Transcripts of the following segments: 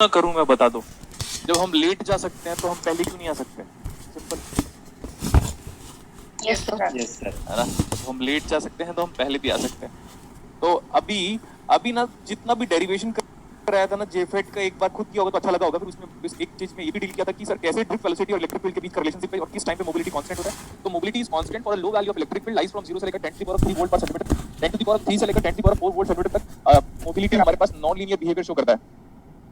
ना करूँ मैं बता दो। जब हम लेट जा सकते हैं तो हम पहले क्यों नहीं आ सकते? सिंपल। Yes sir. है ना? हम लेट जा सकते हैं तो हम पहले भी आ सकते हैं। तो अभी ना जितना भी डेरिवेशन कर रहा था ना जेफेट का, एक बार खुद किया होगा तो अच्छा लगा होगा। फिर उसमें एक चीज में ये भी डील किया था कि सर कैसे ड्रिफ्ट वेलोसिटी और इलेक्ट्रिक फील्ड के बीच का रिलेशनशिप है और किस टाइम पे मोबिलिटी कांस्टेंट होता है। तो mobility is constant for a low value of electric field lies from 0 से लेकर 10 टू द पावर 3 वोल्ट पर सेंटीमीटर, 10 टू द पावर 3 से लेकर 10 to the power 4 volt centimetre तक मोबिलिटी हमारे पास नॉन लीनियर बिहेवियर शो करता है।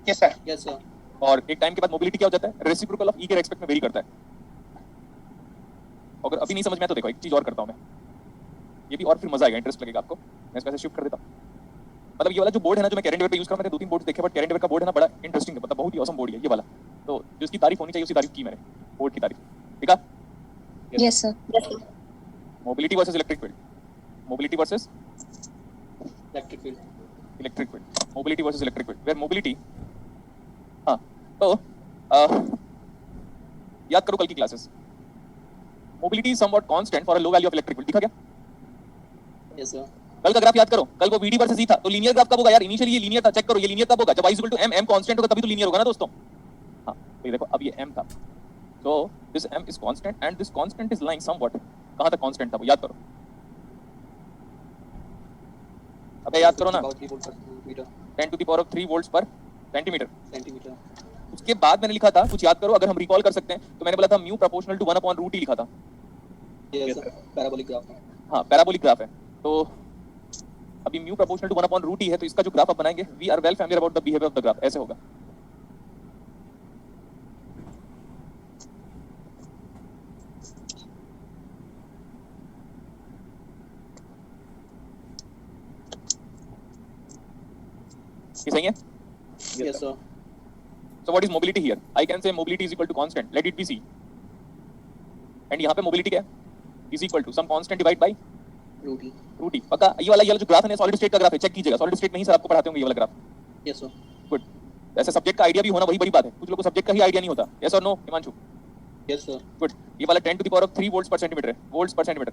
Yes sir. Yes sir. और एक टाइम के बाद मोबिलिटी क्या हो जाता है? रेसिप्रोकल ऑफ ई के रेस्पेक्ट में वेरी करता है। अगर अभी नहीं समझ में आया तो देखो एक चीज और करता हूं मैं, ये भी और फिर मजा आएगा, इंटरेस्ट लगेगा आपको। मैं इसको ऐसे शिफ्ट कर देता हूं। मतलब ये वाला जो बोर्ड है ना जो मैं कैरेंट वेव पे यूज कर रहा हूं, मैंने 2-3 बोर्ड्स देखे, बट कैरेंट वेव का बोर्ड है ना बड़ा इंटरेस्टिंग है, मतलब बहुत ही ऑसम बोर्ड है ये वाला। तो जिसकी तारीफ होनी चाहिए उसकी तारीफ की मैंने, बोर्ड की तारीफ। ठीक है? Yes sir. Mobility versus electric field, mobility versus electric field, electric field, mobility versus electric field, where mobility. हाँ तो याद करो कल की classes. Mobility is somewhat constant for a low value of electric field. दिखा क्या? Yes sir. कल का ग्राफ याद करो, कल वो वीडी वर्सेस ई था, तो लीनियर ग्राफ कब होगा यार? इनिशियली ये लीनियर था, चेक करो ये लीनियर कब होगा? जब i = m, m कांस्टेंट होगा तभी तो लीनियर होगा ना दोस्तों। हां तो ये देखो अब ये m था, so this m is constant and this constant is lying somewhat. कहां तक कांस्टेंट था वो याद करो। अबे याद करो ना, 10 टू द पावर 3 वोल्ट्स पर सेंटीमीटर। उसके बाद मैंने लिखा था, कुछ याद करो अगर हम रिकॉल कर सकते हैं, तो मैंने बोला था म्यू प्रोपोर्शनल टू 1/√t लिखा था। यस सर, पैराबोलिक ग्राफ है। हां पैराबोलिक ग्राफ है। तो अभी म्यू प्रोपोर्शनल टू 1/√t है, तो इसका जो ग्राफ आप बनाएंगे, we are well familiar about the behaviour of the graph, ऐसे होगा। ये सही है? Yes sir. So what is mobility here? I can say mobility is equal to constant. Let it be c. And यहाँ पे mobility क्या है? Is equal to some constant divide by root E. पक्का? ये वाला जो ग्राफ है solid state का ग्राफ है, चेक कीजिएगा। सॉलिड स्टेट में ही सर आपको पढ़ाते होंगे ये वाला ग्राफ। Yes sir. गुड। ऐसे सब्जेक्ट का आइडिया भी होना वही बड़ी बात है, कुछ लोगों को सब्जेक्ट का ही आइडिया नहीं होता। यस और no Himanshu? Yes sir. Good. ये वाला 10 टू द पावर 3 वोल्ट्स पर सेंटीमीटर है, वोल्ट्स पर सेंटीमीटर।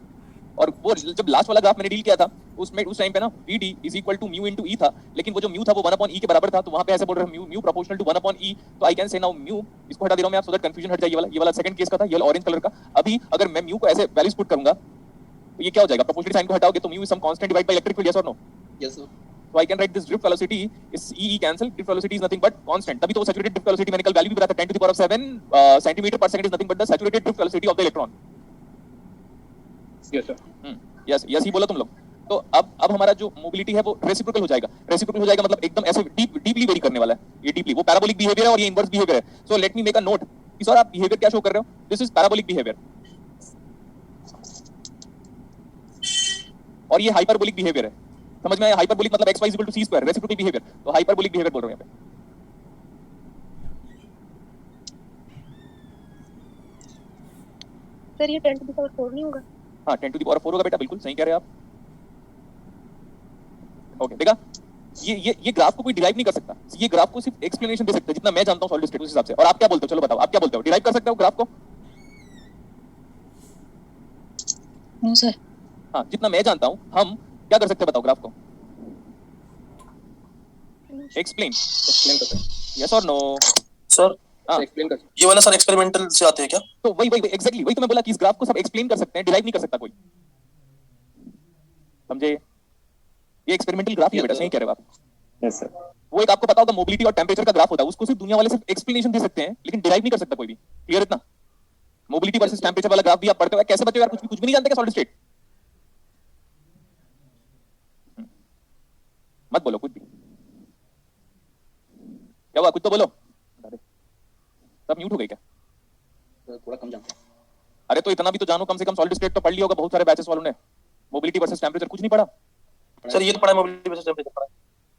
और वो जब लास्ट वाला ग्राफ मैंने डील किया था उसमें उस टाइम पे ना Vd is equal to mu into E था, लेकिन वो जो म्यू था वो 1/e के बराबर था, तो वहां पे ऐसे बोल रहे हैं म्यू प्रोपोर्शनल टू 1/e। तो I can say now mu, इसको हटा दे रहा हूं मैं आप, सो दैट कंफ्यूजन हट जाए। ये वाला सेकंड केस का था, ये वाला ऑरेंज कलर का। अभी अगर मैं म्यू को ऐसे वैल्यूज पुट करूंगा तो ये क्या हो जाएगा? प्रोपोर्शनल साइन को हटाओगे तो mu is some constant divide by electric field. Yes और no? Yes sir. So I can write this drift velocity is E cancel, drift velocity is nothing but constant. तभी तो वो saturated drift velocity मैंने कल value भी बताया था, 10 to the power of 7 centimeter per second is nothing but the saturated drift velocity of the electron. Yes sir. yes ही बोला तुम लोग। तो अब हमारा जो मोबिलिटी है वो रेसिप्रोकल हो जाएगा। रेसिप्रोकल हो जाएगा मतलब एकदम ऐसे डीपली वेरी करने वाला है। ये डीपली वो पैराबोलिक बिहेवियर है और ये इनवर्स बिहेवियर है। So let me make a note कि सर आप बिहेवियर क्या शो कर रहे हो? दिस इज पैराबोलिक बिहेवियर और ये हाइपरबोलिक बिहेवियर है। समझ में आया? हाइपरबोलिक मतलब x y = c², reciprocal behaviour. तो हाइपरबोलिक बिहेवियर बोल रहे हैं यहाँ पे। सर ये 10 to the power 4 नहीं होगा? हाँ 10 टू द पावर 4 होगा बेटा, बिल्कुल सही कह रहे हैं आप। ओके देखा, ये ग्राफ को कोई डिराइव नहीं कर सकता, ये ग्राफ को सिर्फ एक्सप्लेनेशन दे सकता है जितना मैं जानता हूँ सॉलिड स्टेट उस हिसाब से। और आप क्या बोलते हो? चलो बताओ आप क्या बोलते हो? डिराइव कर सकते हो ग्राफ को? No sir. हाँ जितना मैं जानता हूँ हम क्या कर सकते हैं बताओ ग्राफ को? एक्सप्लेन कर सकते हैं। यस और नो? सर हाँ एक्सप्लेन कर। ये वाला सर एक्सपेरिमेंटल से आते हैं क्या? तो वही एग्जैक्टली वही तो मैं बोला कि इस ग्राफ को सब एक्सप्लेन कर सकते हैं, डिराइव नहीं कर सकता कोई। समझे? ये एक्सपेरिमेंटल ग्राफ ही है बेटा, सही कह रहे हो आप। Yes sir. वो एक आपको पता होगा मोबिलिटी और टेम्परेचर का ग्राफ होता है, उसको सिर्फ दुनिया वाले सिर्फ एक्सप्लेनेशन दे सकते हैं लेकिन डिराइव नहीं कर सकता कोई भी। क्लियर इतना? मोबिलिटी वर्सेस टेम्परेचर वाला ग्राफ भी आप पढ़ते हो, कैसे बच्चे यार कुछ भी नहीं जानते क्या सॉलिड स्टेट? मत बोलो कुछ भी। क्या हुआ? कुछ तो बोलो। सब म्यूट हो गए क्या? थोड़ा कम जानते हैं। अरे तो इतना भी तो जानो, कम से कम सॉलिड स्टेट तो पढ़ लिया होगा बहुत सारे बैचेस वालों ने। मोबिलिटी वर्सेस टेम्परेचर कुछ नहीं पढ़ा? सर ये तो पढ़ा है, मोबिलिटी वर्सेस टेम्परेचर पढ़ा है।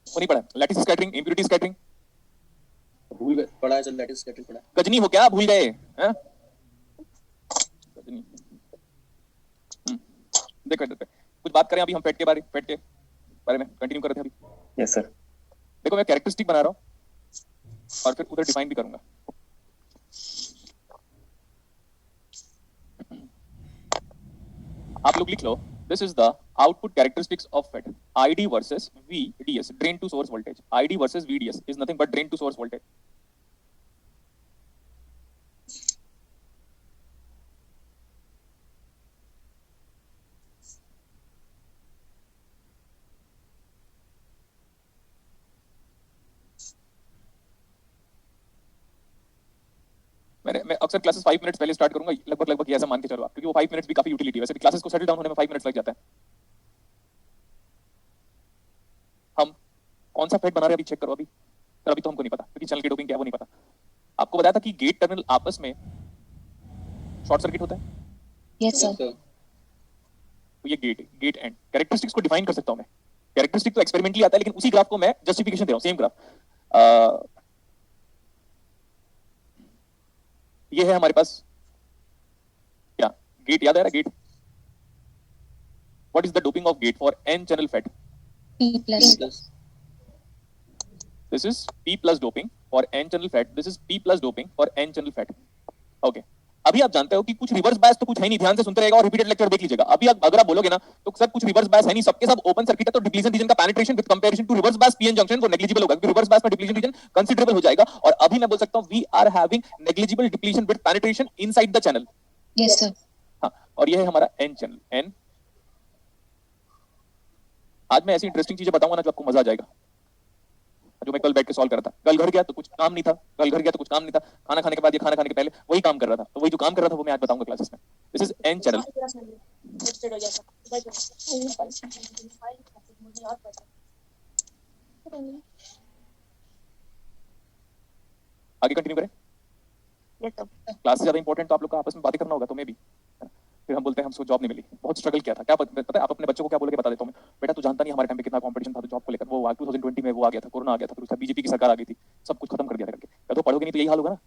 वो नहीं पढ़ा? लैटिस स्कैटरिंग, इम्प्यूरिटी स्कैटरिंग भूल गए? पढ़ा है सर, लैटिस स्कैटरिंग पढ़ा है। गजनी हो क्या? भूल गए हैं? देखो कुछ बात करें अभी हम फेट के बारे में कंटिन्यू कर रहे थे अभी। Yes sir. देखो मैं कैरेक्टरिस्टिक बना रहा हूं और फिर उधर डिफाइन भी करूंगा। आप लोग लिख लो, this is the output characteristics of FET, ID versus VDS, drain to source voltage. ID versus VDS is nothing but drain to source voltage. अक्सर क्लासेस 5 मिनट्स पहले स्टार्ट करूंगा, लगभग ये ऐसा मान के चलो आप, क्योंकि वो 5 मिनट्स भी काफी यूटिलिटी है, वैसे भी क्लासेस को सेटल डाउन होने में 5 मिनट्स लग जाता है। हम कौन सा फेट बना रहे हैं अभी चेक करो अभी, सर अभी तो हमको नहीं पता क्योंकि चैनल की डोपिंग क्या है वो नहीं पता। आपको बताया था कि गेट टर्मिनल आपस में शॉर्ट सर्किट होता है। Yes sir. तो ये गेट एंड कैरेक्टरिस्टिक्स को डिफाइन कर सकता हूं मैं। कैरेक्टरिस्टिक तो एक्सपेरिमेंटली आता है, लेकिन उसी ग्राफ को मैं जस्टिफिकेशन दे रहा हूं, सेम ग्राफ। ये है हमारे पास क्या गेट, याद आ रहा है gate? What is the doping of gate for N channel FET? P plus. This is P plus doping for N channel FET. This is P plus doping for N channel FET. Okay. अभी आप जानते हो कि कुछ reverse bias तो कुछ है नहीं, ध्यान से सुनते रहेगा और रिपीटेड लेक्चर देख लीजिएगा। अभी अगर आप बोलोगे ना तो सर कुछ रिवर्स बायस है नहीं, सबके सब ओपन सर्किट है, तो डिप्लीशन रीजन का penetration with comparison to reverse bias PN junction वो नेग्लिजिबल होगा, क्योंकि रिवर्स बायस में डिप्लीशन रीजन कंसीडरेबल हो जाएगा। और अभी मैं बोल सकता हूं we are having negligible depletion with penetration inside the channel. Yes sir. हां, और ये है हमारा एन चैनल एन। आज मैं ऐसी इंटरेस्टिंग चीजें बताऊंगा ना जो आपको मजा आ जाएगा, जो मैं कल बैठ के सॉल्व कर रहा था। कल घर गया तो कुछ काम नहीं था, खाना खाने के बाद या खाना खाने के पहले वही काम कर रहा था, तो वही जो काम कर रहा था वो मैं आज बताऊंगा क्लासेस में। This is an channel. आगे कंटिन्यू करें। Yes sir. क्लास से ज्यादा इंपॉर्टेंट तो आप लोग का आपस में बातें करना होगा, तो मैं भी फिर हम बोलते हैं हमको जॉब नहीं मिली, बहुत स्ट्रगल किया था। क्या पता है आप अपने बच्चों को क्या बोल के बता देता हूं मैं, बेटा तू जानता नहीं हमारे टाइम पे कितना कंपटीशन था तो जॉब को लेकर। वो 2020 में वो आ गया था, कोरोना आ गया था, फिर उसका बीजेपी की सरकार आ गई थी, सब कुछ खत्म कर दिया था करके। तो पढ़ोगे नहीं तो यही हाल होगा ना।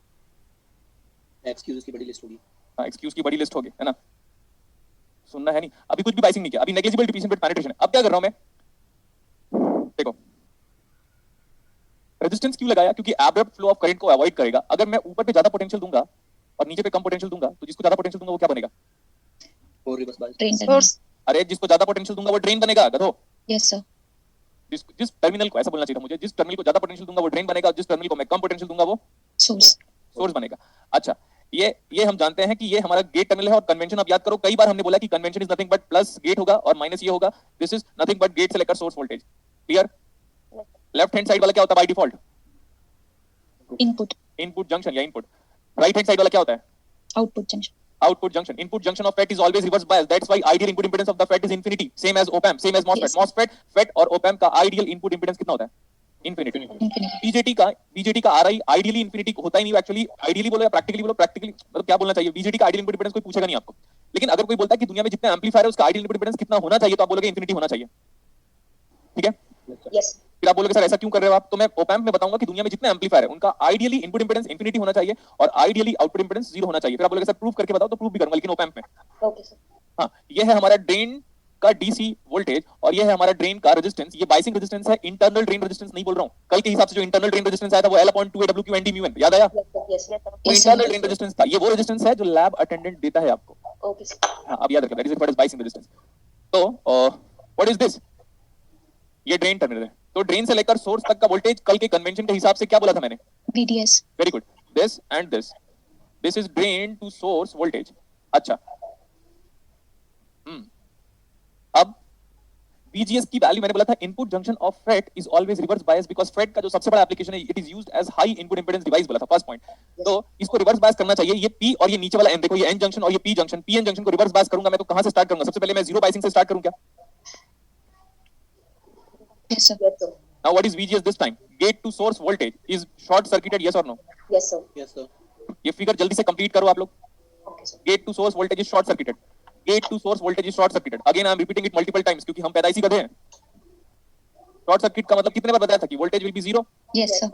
एक्सक्यूज की बड़ी लिस्ट होगी। हां, एक्सक्यूज की बड़ी लिस्ट होगी, है ना। सुनना है नहीं, अभी कुछ भी बाइसिंग नहीं किया, अभी नेग्लिजिबल डिप्लीशन विद पेनिट्रेशन। अब क्या कर रहा हूं मैं, देखो रेजिस्टेंस क्यों लगाया, क्योंकि एब्रप्ट फ्लो ऑफ करंट को अवॉइड करेगा। अगर मैं ऊपर पे ज्यादा पोटेंशियल दूंगा और नीचे पे कम पोटेंशियल दूंगा तो जिसको ज्यादा पोटेंशियल दूंगा वो क्या बनेगा? और रिवर्स बायस। Drain terminal. अरे जिसको ज्यादा पोटेंशियल दूंगा वो ड्रेन बनेगा गधो। Yes sir. जिस टर्मिनल को, ऐसा बोलना चाहिए था मुझे, जिस टर्मिनल को ज्यादा पोटेंशियल दूंगा वो ड्रेन बनेगा, जिस टर्मिनल को मैं कम पोटेंशियल दूंगा वो सोर्स बनेगा। अच्छा, ये हम जानते हैं कि ये हमारा गेट टर्मिनल है। और कन्वेंशन आप याद करो, कई बार हमने बोला कि convention is nothing but plus gate होगा और माइनस ये होगा। This is nothing but gate से लेकर source voltage. Clear? Left hand side वाला क्या होता है by default? Input. Input junction या इनपुट। राइट हैंड साइड वाला क्या होता है? Output junction. Output junction. Input junction of FET is always reverse bias. That's why ideal input impedance of the FET is infinity. Same as op-amp, same as MOSFET. Yes. MOSFET, FET और op-amp का ideal input impedance कितना होता है? Infinity. BJT का RI ideally infinity होता ही नहीं actually. ideally बोलो या practically बोलो, practically मतलब क्या बोलना चाहिए? BJT का ideal input impedance कोई पूछेगा नहीं आपको। लेकिन अगर कोई बोलता है कि दुनिया में जितने एम्पलीफायर है उसका ideal input impedance कितना होना चाहिए, तो आप बोलोगे infinity होना चाहिए। ठीक है? यस। फिर आप बोलोगे सर ऐसा क्यों कर रहे हो आप? तो मैं op-amp में बताऊंगा कि दुनिया में जितने एम्पलीफायर है उनका आइडियली इनपुट इंपेडेंस इंफिनिटी होना चाहिए और आइडियली आउटपुट इंपेडेंस 0 होना चाहिए। फिर आप बोलोगे सर प्रूफ करके बताओ, तो प्रूफ भी करूंगा लेकिन op-amp में। Okay sir. हाँ, ये है हमारा ड्रेन का डीसी वोल्टेज और ये है हमारा ड्रेन का रेजिस्टेंस। ये बाइसिंग रेजिस्टेंस है, इंटरनल ड्रेन रेजिस्टेंस नहीं बोल रहा हूँ। कल के हिसाब से जो इंटरनल ड्रेन रेजिस्टेंस आया था वो L/2AWQ/ND/μN, याद आया? Yes sir. वो इंटरनल ड्रेन रेजिस्टेंस था। ये वो रेजिस्टेंस है जो लैब अटेंडेंट देता है आपको। Okay sir. हाँ, अब याद रखना, that is what is biasing resistance. तो व्हाट इज दिस? ये ड्रेन टर्मिनल है। तो ड्रेन से लेकर सोर्स तक का वोल्टेज कल के कन्वेंशन के हिसाब से क्या बोला था मैंने? VDS। Very good. This and this is drain to source voltage. अच्छा, अब VGS की वैल्यू मैंने बोला था input junction of FET is always reverse bias because FET का जो सबसे बड़ा एप्लीकेशन है it is used as high input impedance device बोला था, फर्स्ट पॉइंट। तो इसको रिवर्स बायस करना चाहिए। ये P और ये नीचे वाला N, देखो ये N जंक्शन और ये P जंक्शन। PN जंक्शन को रिवर्स बायस करूंगा मैं तो कहां से स्टार्ट करूंगा? सबसे पहले मैं जीरो बायसिंग से स्टार्ट करूं क्या? Yes sir. Now what is VGS this time? Gate to source voltage is short circuited, yes or no? Yes sir. Yes sir. ये फिगर जल्दी से कंप्लीट करो आप लोग। Okay sir. Gate to source voltage is short circuited. Gate to source voltage is short circuited. Again I am repeating it multiple times क्योंकि हम पैदाइशी गधे हैं। शॉर्ट सर्किट का मतलब कितने बार बताया था कि voltage will be 0? Yes sir.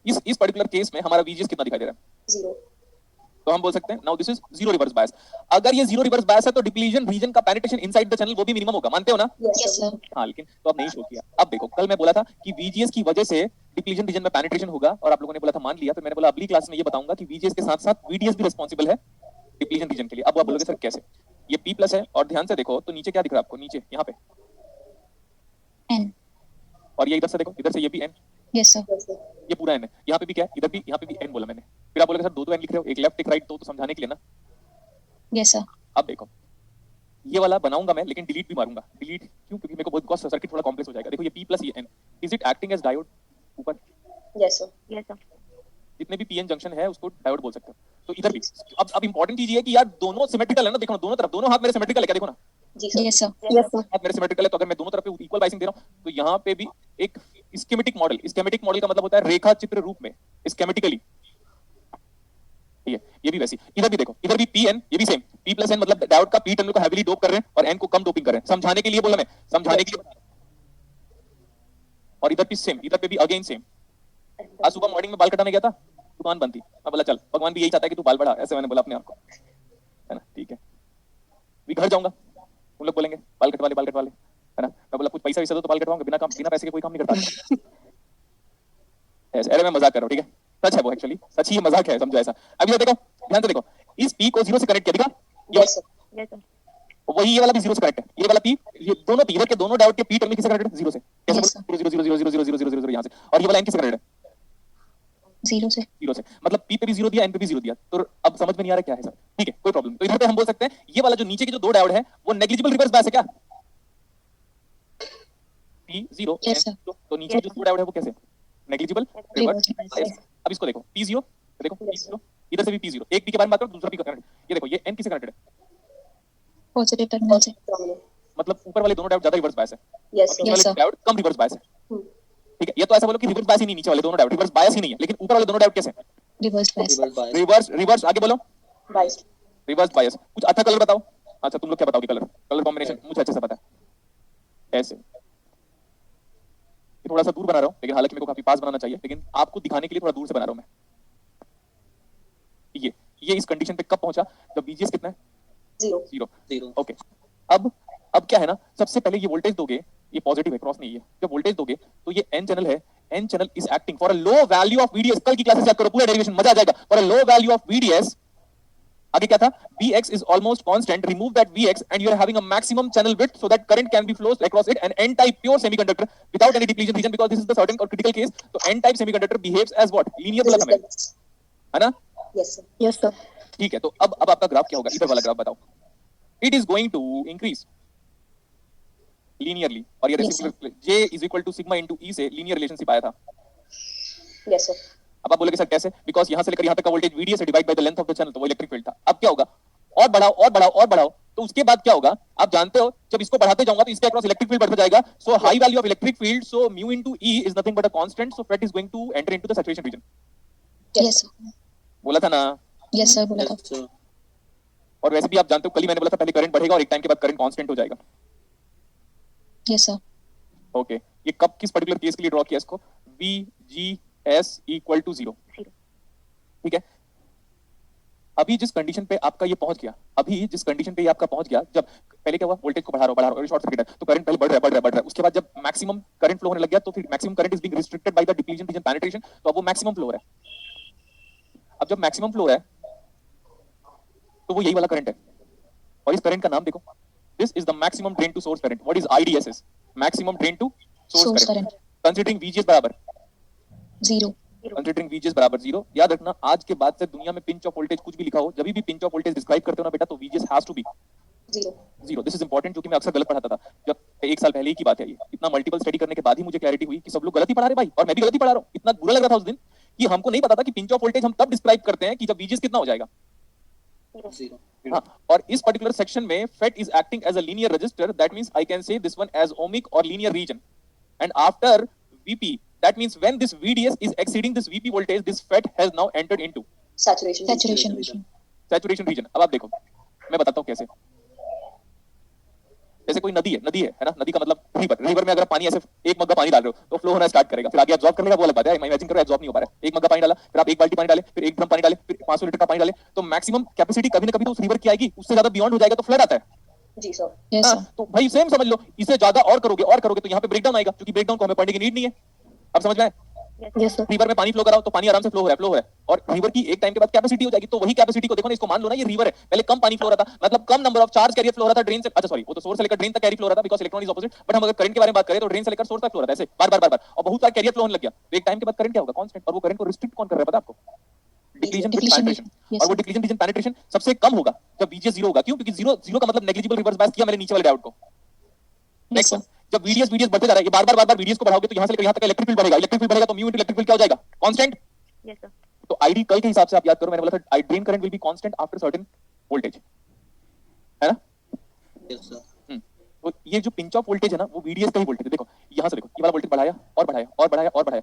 इस पर्टिकुलर केस में हमारा VGS कितना दिखाई दे रहा है? 0। तो हम बोल सकते हैं now this is 0 reverse bias. अगर ये 0 रिवर्स बायस है तो डिप्लीशन रीजन का पेनिट्रेशन इनसाइड द चैनल वो भी मिनिमम होगा, मानते हो ना? Yes sir. हाँ, लेकिन तो अब नहीं शो किया। अब देखो, कल मैं बोला था कि VGS की वजह से डिप्लीशन रीजन में पेनिट्रेशन होगा और आप लोगों ने बोला था मान लिया। फिर मैंने बोला अगली क्लास में ये बताऊंगा कि VGS के साथ साथ VDS भी रिस्पांसिबल है डिप्लीशन रीजन के लिए। अब आप बोलोगे सर कैसे? ये P प्लस है और ध्यान से देखो तो नीचे क्या दिख रहा है आपको? नीचे यहाँ पे N। और ये इधर से देखो, इधर से ये भी N, यस सर। ये पूरा N है। यहाँ पे भी क्या है? इधर भी, यहाँ पे भी N बोला मैंने। फिर आप बोलोगे सर दो N लिख रहे हो, एक लेफ्ट एक राइट, तो समझाने के लिए ना। Yes sir. अब देखो ये वाला बनाऊंगा मैं लेकिन डिलीट भी मारूंगा। डिलीट क्यों? क्योंकि मेरे को बहुत सर्किट थोड़ा कॉम्प्लेक्स हो जाएगा। देखो ये P प्लस ये N, is it acting as diode ऊपर? Yes, sir. Yes, sir. जितने भी पीएन जंक्शन है उसको डायोड बोल सकते हो। तो इधर भी अब इंपॉर्टेंट चीज ये है कि यार दोनों सिमेट्रिकल है ना, देखो ना दोनों तरफ, दोनों हाथ मेरे सिमेट्रिकल है क्या, देखो ना जी sir. Yes, sir. Yes, sir. हाथ मेरे सिमेट्रिकल है, तो अगर मैं दोनों तरफ पे इक्वल बाइसिंग दे रहा हूं तो यहाँ पे भी एक स्कीमेटिक मॉडल का मतलब होता है रेखा चित्र रूप में, स्कीमेटिकली। ये भी वैसी, इधर भी देखो, इधर भी पीएन, ये भी सेम, पी प्लस एन मतलब डायोड का पी टर्मिनल को हैवीली डोप कर रहे हैं और एन को कम डोपिंग कर रहे हैं, समझाने के लिए बोला मैं, समझाने के लिए बता रहा हूं। और इधर भी सेम, इधर पे भी अगेन सेम। आज सुबह मॉर्निंग में बाल कटाने गया था, दुकान बंद थी, मैं बोला चल भगवान भी यही चाहता है कि तू बाल बढ़ा, ऐसे मैंने बोला अपने आप को, है ना, ठीक है। भी घर जाऊंगा, उन लोग बोलेंगे बाल कटवा ले, है ना, मैं बोला कुछ पैसा वैसा दो तो बाल कटवाऊंगा, बिना पैसे के कोई काम नहीं करता। ऐसे, अरे मैं मजाक कर रहा हूँ, ठीक है, सच है वो, एक्चुअली सच ही, मजाक है, समझो ऐसा। अभी ये देखो, ध्यान से देखो, इस पी को 0 से कनेक्ट किया, दिखा? Yes, sir. Yes, sir. वही ये वाला भी 0 से कनेक्ट है, ये वाला पी, ये दोनों पी, इधर के दोनों डायोड के पी टर्मिनल किससे कनेक्टेड है? 0 से। कैसे? Yes, sir. 0 0 0 0 0 0 0 0 0 यहाँ से, और ये वाला एन किससे कनेक्टेड है? 0 से. 0 से, मतलब पी पे भी 0 दिया, एन पे भी 0 दिया, तो अब समझ में नहीं आ रहा क्या है सर, ठीक है, कोई प्रॉब्लम। तो इधर पे हम बोल सकते हैं ये वाला जो नीचे के जो दो डायोड है वो नेग्लिजिबल रिवर्स बायस है क्या? P 0 Yes, sir. तो नीचे जो दो डायोड है वो कैसे? नेग्लिजिबल रिवर्स Reverse बायस। bias. अब इसको देखो, पी 0, देखो पी Yes, 0, इधर से भी पी 0, एक पी के बारे में बात करो, दूसरा पी का कनेक्टेड, ये देखो, ये एन किससे कनेक्टेड है? Positive terminal से. Terminal. मतलब ऊपर वाले दोनों डायोड ज्यादा रिवर्स बायस है, Yes, और sir. नीचे Yes, वाले sir. डायोड कम रिवर्स बायस है, Hmm. ठीक है। ये तो ऐसा बोलो कि रिवर्स बायस ही नहीं, नीचे वाले दोनों डायोड रिवर्स बायस ही नहीं है, लेकिन ऊपर वाले दोनों डायोड कैसे हैं? Reverse bias. Reverse bias. Reverse आगे बोलो, Bias. Reverse bias. कुछ अच्छा कलर बताओ, अच्छा तुम लोग क्या बताओगे, कलर कॉम्बिनेशन मुझे अच्छे से पता है। ऐसे ये थोड़ा सा दूर बना रहा हूँ, लेकिन हालांकि मेरे को काफी पास बनाना चाहिए, लेकिन आपको दिखाने के लिए थोड़ा दूर से बना रहा हूँ मैं। ये इस कंडीशन पे कब पहुंचा जब बीजीएस कितना है? 0. 0। ओके, अब क्या है ना, सबसे पहले ये वोल्टेज दोगे, ये पॉजिटिव है, क्रॉस नहीं है, जब वोल्टेज दोगे तो ये एन चैनल है, N channel is acting for a low value of VDS. कल की क्लासेस याद करो, पूरा डेरिवेशन मजा आ जाएगा। For a low value of VDS, आगे क्या था? Vx is almost constant. Remove that Vx and you are having a maximum channel width so that current can be flows across it. An N-type pure semiconductor without any depletion region, because this is the certain or critical case. So N-type semiconductor behaves as what? Linear बोला था मैंने, है ना? Yes, sir. Yes, sir. ठीक है, तो अब आपका ग्राफ क्या होगा? इधर वाला ग्राफ बताओ। It is going to increase linearly, और ये Yes, J is equal to sigma into E से linear relationship आया था। Yes, sir. अब आप बोलोगे सर कैसे? बिकॉज यहाँ से लेकर यहाँ तक का वोल्टेज VDS से divide by the length of the channel, तो वो इलेक्ट्रिक फील्ड था। अब क्या होगा? और बढ़ाओ, तो उसके बाद क्या होगा? आप जानते हो, जब इसको बढ़ाते जाऊंगा तो इसके अक्रॉस इलेक्ट्रिक फील्ड बढ़ता जाएगा। So high value of electric field, so mu into E is nothing but a constant, so FET is going to enter into the saturation region. Yes, sir. बोला था ना? Yes, sir. बोला था. Yes, sir. और वैसे भी आप जानते हो, कल ही मैंने बोला था पहले करंट बढ़ेगा और एक टाइम के बाद करंट कांस्टेंट हो जाएगा। Yes, sir. ओके, ये कब किस पर्टिकुलर केस के लिए ड्रॉ किया इसको? VGS इक्वल टू 0, ठीक है। अभी जिस कंडीशन पे आपका ये पहुंच गया, जब पहले क्या हुआ? वोल्टेज को बढ़ा रहा हूं, शॉर्ट सर्किट है, तो करंट पहले बढ़ रहा है। उसके बाद जब मैक्सिमम करंट फ्लो होने लग गया, तो फिर maximum current is being restricted by the depletion region penetration, तो अब वो मैक्सिमम फ्लो हो रहा है। अब जब मैक्सिमम फ्लो हो रहा है तो वो यही वाला करंट है, और इस करंट का नाम देखो, this is the maximum drain to source current. What is IDSS? Maximum drain to source Source current, current. Considering VGS बराबर 0. कंसीडरिंग VGS बराबर 0। याद रखना, आज के बाद से दुनिया में पिंच ऑफ वोल्टेज कुछ भी लिखा हो, जब भी पिंच ऑफ वोल्टेज डिस्क्राइब करते हो ना बेटा, तो VGS has to be 0। This is important, क्योंकि मैं अक्सर गलत पढ़ाता था। जब एक साल पहले की बात है ये, इतना मल्टीपल स्टडी करने के बाद ही मुझे क्लैरिटी हुई कि सब लोग गलत ही पढ़ा रहे भाई, और मैं भी गलत ही पढ़ा रहा हूँ। इतना बुरा लग रहा था उस दिन कि हमको नहीं पता था कि पिंच ऑफ वोल्टेज हम तब डिस्क्राइब करते हैं कि जब VGS कितना हो जाएगा। 0. हाँ, और इस पर्टिकुलर सेक्शन में FET is acting as a linear resistor, that means I can say this one as ohmic or linear region, and after VP, that means when this VDS is exceeding this VP voltage, this FET has now entered into Saturation. Saturation region. region. saturation region। अब आप देखो, मैं बताता हूँ कैसे। जैसे कोई नदी है ना, नदी का मतलब रिवर में अगर पानी ऐसे एक मग्गा पानी डाल रहे हो तो फ्लो होना स्टार्ट करेगा, फिर आगे एब्जॉर्ब कर लेगा, वो अलग बात है। इमेजिन करो एब्जॉर्ब नहीं हो पा रहा है, एक मग्गा पानी डाला, फिर आप एक बाल्टी पानी डाले, फिर एक ड्रम पानी डाले, फिर 500 लीटर का पानी डाले, तो मैक्सिमम कैपेसिटी कभी ना कभी तो उस रिवर की आएगी, उससे ज्यादा बियॉन्ड हो जाएगा तो फ्लड आता है। जी सर। Yes, हाँ, sir. तो भाई सेम समझ लो, इससे ज्यादा और करोगे तो यहाँ पे ब्रेकडाउन आएगा, क्योंकि ब्रेकडाउन को हमें पढ़ने की नीड नहीं है। अब समझ में आया? Yes, sir. रिवर में पानी फ्लो कराओ तो पानी आराम से फ्लो हो रहा है, और रिवर की एक टाइम के बाद कैपेसिटी हो जाएगी, तो वही कैपेसिटी को देखो ना, इसको मान लो ना ये रिवर है, पहले कम पानी फ्लो हो रहा था, मतलब कम number of charge carrier flow हो रहा था ड्रेन से, अच्छा सॉरी, वो तो सोर्स से लेकर ड्रेन तक कैरी फ्लो हो रहा था, because electron is opposite. But हम अगर करंट के बारे में बात करें तो ड्रेन से लेकर सोर्स तक फ्लो हो रहा है, ऐसे बार और बहुत सारा कैरियर फ्लो होने लग गया, तो एक टाइम के बाद करंट क्या होगा? कांस्टेंट। और वो करंट को रिस्ट्रिक्ट कौन कर रहा है पता आपको? Depletion with Depletion penetration. region. Yes, और वो sir. डिप्लीशन रीजन पेनिट्रेशन सबसे कम होगा जब VGS 0 होगा। क्यों? क्योंकि 0 का मतलब नेग्लिजिबल रिवर्स बायस किया मैंने नीचे वाले डायोड को। Yes, next sir. वन, जब VDS बढ़ते जा रहा है, ये बार-बार VDS को बढ़ाओगे तो यहाँ से लेकर यहाँ तक इलेक्ट्रिक फील्ड बढ़ेगा, इलेक्ट्रिक फील्ड बढ़ेगा तो म्यू इनटू इलेक्ट्रिक फील्ड क्या हो जाएगा? कांस्टेंट। Yes sir. तो आईडी कल के हिसाब से आप याद करो, मैंने बोला था drain current will be constant after certain voltage, है ना? Yes sir. तो ये जो पिंच ऑफ वोल्टेज है ना, वो VDS का ही वोल्टेज है। देखो यहाँ से देखो, ये वाला वोल्टेज बढ़ाया और बढ़ाया और बढ़ाया और बढ़ाया,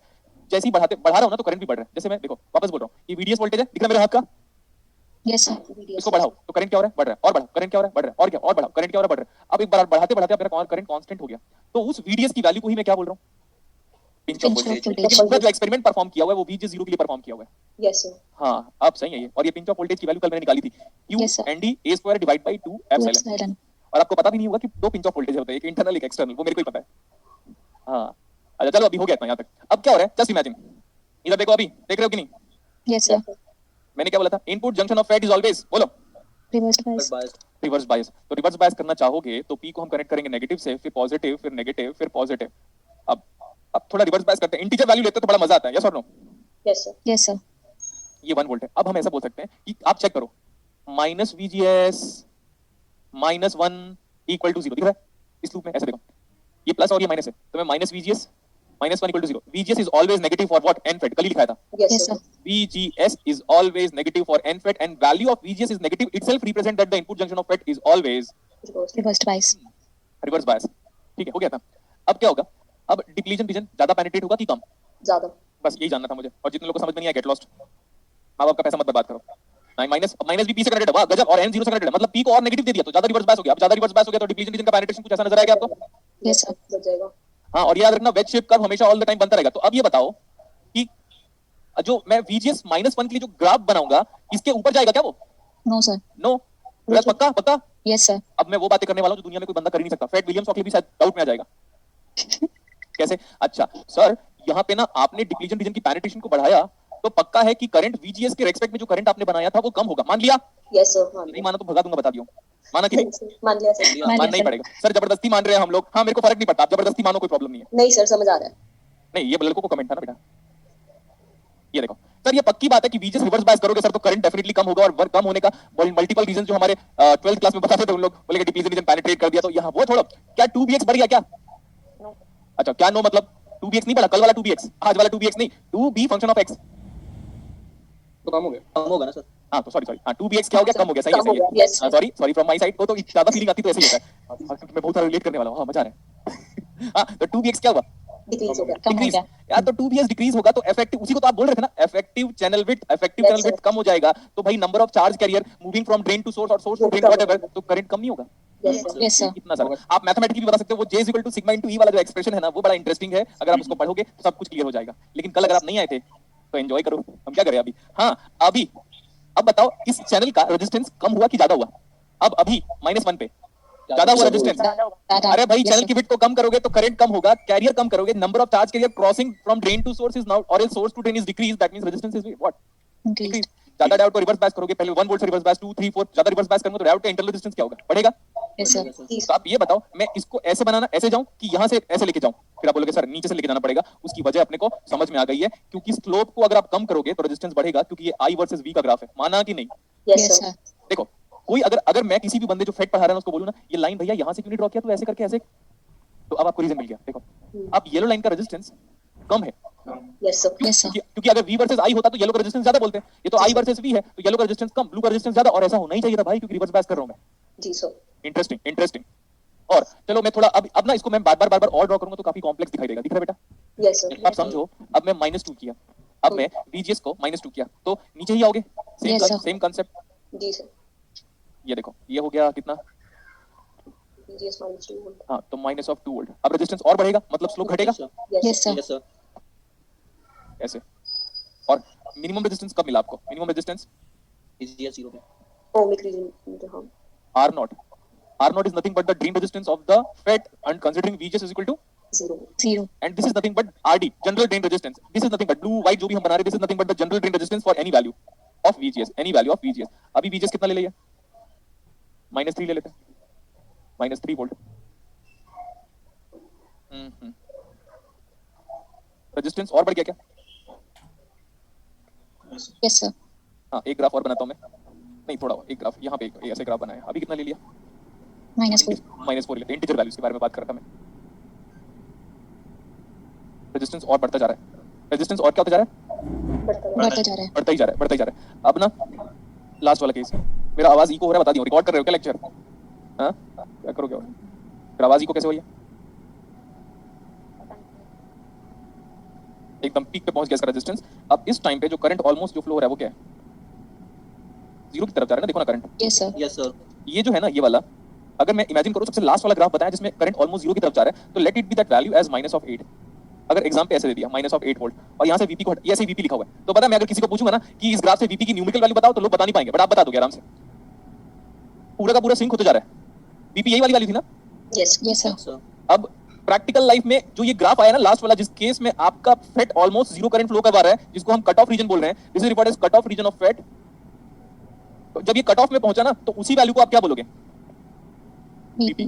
जैसे ही बढ़ा रहा हूँ ना तो करंट भी बढ़ रहा है। जैसे मैं देखो वापस बोल रहा हूँ, ये VDS वोल्टेज है, दिख रहा है मेरे हाथ का? Yes, sir. इसको बढ़ाओ तो करंट क्या हो रहा है? बढ़ रहा है और बढ़ाओ, करंट क्या हो रहा है? बढ़ रहा है और क्या और बढ़ाओ, करंट क्या हो रहा है? बढ़ रहा है। अब एक बार बढ़ाते बढ़ाते मेरा करंट कांस्टेंट हो गया, तो उस VDS की वैल्यू को ही मैं क्या बोल रहा हूँ? Pinch of Pinch of voltage. voltage. लेकिन पूरा जो एक्सपेरिमेंट परफॉर्म किया हुआ है वो VG 0 के लिए परफॉर्म किया हुआ है। Yes sir. हाँ अब सही है ये। और ये पिंच ऑफ वोल्टेज की वैल्यू कल मैंने निकाली थी, Q Yes, sir. ND A square divide by 2 Two epsilon. epsilon. और आपको पता भी नहीं होगा कि दो पिंच ऑफ वोल्टेज होते हैं, एक इंटरनल एक एक्सटर्नल, वो मेरे को ही पता है। हाँ अच्छा चलो, अभी हो गया इतना यहाँ तक। अब क्या हो रहा है? जस्ट इमेजिन, इधर देखो, अभी देख रहे हो कि नहीं? Yes, sir. मैंने क्या बोला था? Input junction of FET is always, बोलो, Reversed bias. Bias. Reverse bias. तो रिवर्स बायस करना चाहोगे तो P को हम कनेक्ट करेंगे नेगेटिव से, फिर पॉजिटिव, फिर नेगेटिव, फिर पॉजिटिव। अब थोड़ा रिवर्स बायस करते हैं, इंटीजर वैल्यू लेते हैं तो बड़ा मजा आता है, यस और no? Yes sir. Yes, sir. ये 1 वोल्ट है। अब हम ऐसा बोल सकते हैं कि आप चेक करो, minus VGS minus 1 equal to 0, दिख रहा है इस लूप में? ऐसे देखो, ये प्लस और ये माइनस है, तो मैं minus VGS minus 1 equal to 0। VGS is always negative for what? NFET, कल ही लिखा था। Yes, sir. VGS is always negative for NFET and value of VGS is negative itself represent that the input junction of FET is always Reversed bias. reverse bias। ठीक है, हो गया था। अब क्या होगा? अब डिप्लीशन रीजन ज्यादा पेनिट्रेट होगा कि कम? ज्यादा। बस यही जानना था मुझे। और जितने लोगों को समझ में नहीं आया, गेट लॉस्ट। माँ बाप का पैसा मत बर्बाद करो। माइनस माइनस भी P से कनेक्टेड है, वाह गजब। और N 0 से कनेक्टेड है, मतलब P को और नेगेटिव दे दिया तो ज्यादा रिवर्स बायस हो गया। अब ज्यादा रिवर्स बायस हो गया तो डिप्लीशन रीजन का पेनिट्रेशन कुछ ऐसा नजर आएगा आपको? Yes, sir. बच जाएगा। हाँ, और याद रखना वेज शेप कर्व हमेशा ऑल द टाइम बनता रहेगा। तो अब ये बताओ कि जो मैं VGS माइनस 1 के लिए जो ग्राफ बनाऊंगा, इसके ऊपर जाएगा क्या वो? No, sir. नो, पक्का पक्का। Yes, sir. अब मैं वो बातें करने वाला हूं जो दुनिया में कोई बंदा कर ही नहीं सकता। फ्रेड विलियम्स ऑकली भी शायद डाउट में आ जाएगा। कैसे? अच्छा सर, यहाँ पे ना आपने डिप्लीशन रीजन की पेनिट्रेशन को बढ़ाया तो पक्का है कि करंट VGS के रेस्पेक्ट में जो करंट आपने बनाया था वो कम होगा, मान लिया? Yes sir. मान नहीं माना तो भगा दूंगा, बता दियो। माना कि नहीं? मान लिया सर। मान मानना ही लिया, पड़ेगा सर। जबरदस्ती मान रहे हैं हम लोग। हाँ, मेरे को फर्क नहीं पड़ता, आप जबरदस्ती मानो, कोई प्रॉब्लम नहीं है। नहीं सर, समझ आ रहा है। नहीं, ये लड़कों को कमेंट था ना बेटा। ये देखो सर, ये पक्की बात है कि VGS रिवर्स बायस करोगे सर तो करंट डेफिनेटली कम होगा। और वर्क कम होने का मल्टीपल रीजन जो हमारे 12th क्लास में बताते थे उन लोग, बोले कि डिप्लीशन रीजन पेनिट्रेट कर दिया। तो यहाँ वो छोड़ो, क्या 2bx बढ़ गया क्या? नो। अच्छा, क्या नो मतलब? 2bx नहीं बढ़ा, कल वाला 2bx, आज वाला 2bx नहीं, 2b फंक्शन ऑफ x तो कम हो गया। कम होगा ना सर? हाँ तो सॉरी हाँ, 2bx क्या हो गया? कम हो गया। सही है, सही है। Yes. Sorry from my side. वो तो ज्यादा फीलिंग आती तो ऐसे ही होता है, क्योंकि मैं बहुत सारा रिलेट करने वाला हूँ। हाँ, मजा आ रहा है। हाँ, तो 2bx क्या हुआ? डिक्रीज हो गया। कम हो डिक्रीज। गया। यार तो 2bs डिक्रीज होगा तो इफेक्टिव, उसी को तो आप बोल रहे थे ना, इफेक्टिव चैनल विड्थ कम हो जाएगा। तो भाई number of charge carrier moving from drain to source और सोर्स टू ड्रेन, व्हाटएवर, तो करंट कम नहीं होगा? Yes, sir. इतना सारा आप मैथमेटिकली भी बता सकते हो। वो J = सिग्मा * E वाला जो एक्सप्रेशन है ना, वो बड़ा इंटरेस्टिंग है। अगर आप उसको पढ़ोगे तो सब कुछ क्लियर हो जाएगा। लेकिन कल अगर आप नहीं आए थे तो एंजॉय करो। हम क्या करें अभी? हाँ अभी, अब बताओ इस चैनल का रेजिस्टेंस कम हुआ कि ज्यादा हुआ? अब अभी -1 पे ज्यादा हुआ रेजिस्टेंस। ज्यादा होगा। Dada. अरे भाई, Yes, चैनल sir. की विड्थ को कम करोगे तो करंट कम होगा, कैरियर कम करोगे, number of charge carrier crossing from drain to source is now, और source to drain is decrease, that means resistance is what? Increased. ज्यादा डायोड को रिवर्स बायस करोगे, पहले 1 वोल्ट से रिवर्स बायस 2 3 4, ज्यादा रिवर्स बायस करोगे तो डायोड का इंटरनल रेजिस्टेंस क्या होगा? बढ़ेगा। Yes, sir. तो आप ये बताओ, मैं इसको ऐसे बनाना, ऐसे जाऊं कि यहाँ से ऐसे लेके जाऊं? फिर आप बोलोगे सर नीचे से लेके जाना पड़ेगा। उसकी वजह अपने को समझ में आ गई है, क्योंकि स्लोप को अगर आप कम करोगे तो रेजिस्टेंस बढ़ेगा, क्योंकि ये I वर्सेस V का ग्राफ है। माना कि नहीं? Yes, sir. देखो, कोई अगर मैं किसी भी बंदे जो फेट पढ़ा रहा है उसको बोलूं ना, ये लाइन भैया यहाँ से क्यों नहीं ड्रॉ किया, तो ऐसे करके ऐसे, तो अब आपको रीजन मिल गया। देखो, अब येलो लाइन का रेजिस्टेंस कम है, यस सर। Yes, sir. क्योंकि अगर V वर्सेस I होता तो येलो का रेजिस्टेंस ज्यादा बोलते हैं। ये तो I वर्सेस V है तो येलो का रेजिस्टेंस कम, ब्लू का रेजिस्टेंस ज्यादा। और ऐसा होना ही चाहिए था भाई, क्योंकि रिवर्स बायस कर रहा हूं मैं। जी सर। Interesting interesting. और चलो मैं थोड़ा अब ना इसको मैं बार बार और ड्रॉ करूंगा तो काफी कॉम्प्लेक्स दिखाई देगा। दिख रहा है बेटा? Yes sir. अब समझो, अब मैं -2 किया, अब मैं VGS को -2 किया तो नीचे ही आओगे। Yes, sir. Same concept. जी सर। ये देखो, ये हो गया कितना? VGS -2 volt. हाँ, तो -2 वोल्ट। अब रेजिस्टेंस और बढ़ेगा, मतलब स्लोप घटेगा। Yes, sir. Yes sir. ऐसे। और मिनिमम रेजिस्टेंस कब मिला आपको? मिनिमम रेजिस्टेंस VGS 0 पे। ओमिक रीजन हम R0 is nothing but the drain resistance of the FET, and considering VGS is equal to 0। 0. and this is nothing but RD, general drain resistance. This is nothing but blue white जो भी हम बना रहे हैं, this is nothing but the general drain resistance for any value of VGS, any value of VGS. अभी VGS कितना ले लिया? -3 ले लेते हैं, -3 वोल्ट। रेजिस्टेंस और बढ़ गया क्या? Yes, sir. हाँ, एक ग्राफ और बनाता हूँ मैं। नहीं, थोड़ा और, एक ग्राफ यहाँ पे ऐसे ग्राफ बनाया। अभी कितना ले लिया? -4. -4 लेते हैं। इंटीजर वैल्यूज के बारे में बात कर रहा था मैं। रेजिस्टेंस और बढ़ता जा रहा है, रेजिस्टेंस और क्या होता जा रहा है, बढ़ता जा रहा है। बढ़ता ही जा रहा है, बढ़ता ही जा रहा है। अब ना लास्ट वाला केस, मेरा आवाज इको हो रहा है, बता दियो, रिकॉर्ड कर रहे हो क्या लेक्चर? हाँ क्या करोगे और फिर आवाज इको कैसे हो रही है? एकदम पीक पे पहुंच गया इसका रेजिस्टेंस। अब इस टाइम पे जो करंट ऑलमोस्ट जो फ्लो हो रहा है वो क्या है, जीरो की तरफ जा रहा है ना, देखो ना current. Yes sir. Yes sir. ये जो है ना ये वाला, अगर मैं इमेजिन करूं सबसे लास्ट वाला ग्राफ बताया जिसमें करंट ऑलमोस्ट जीरो की तरफ जा रहा है, तो let it be that value as -8। अगर एग्जाम पे ऐसे दे दिया -8 वोल्ट और यहाँ से वीपी को ऐसे वीपी लिखा हुआ है, तो पता है मैं अगर किसी को पूछूंगा ना कि इस ग्राफ से वीपी की न्यूमेरिकल वैल्यू बताओ, तो लोग बता नहीं पाएंगे, बट आप बता दोगे आराम से। पूरा का पूरा सिंक होते जा रहा है, वीपी यही वाली वैल्यू थी ना। Yes sir. अब प्रैक्टिकल लाइफ में जो ये ग्राफ आया ना लास्ट वाला, जिस केस में आपका FET almost zero current flow करवा रहा है, जिसको हम कट ऑफ रीजन बोल रहे हैं, this is referred as cut off region of FET. तो जब ये कट ऑफ में पहुंचा ना, तो उसी वैल्यू को आप क्या बोलोगे, वीपी।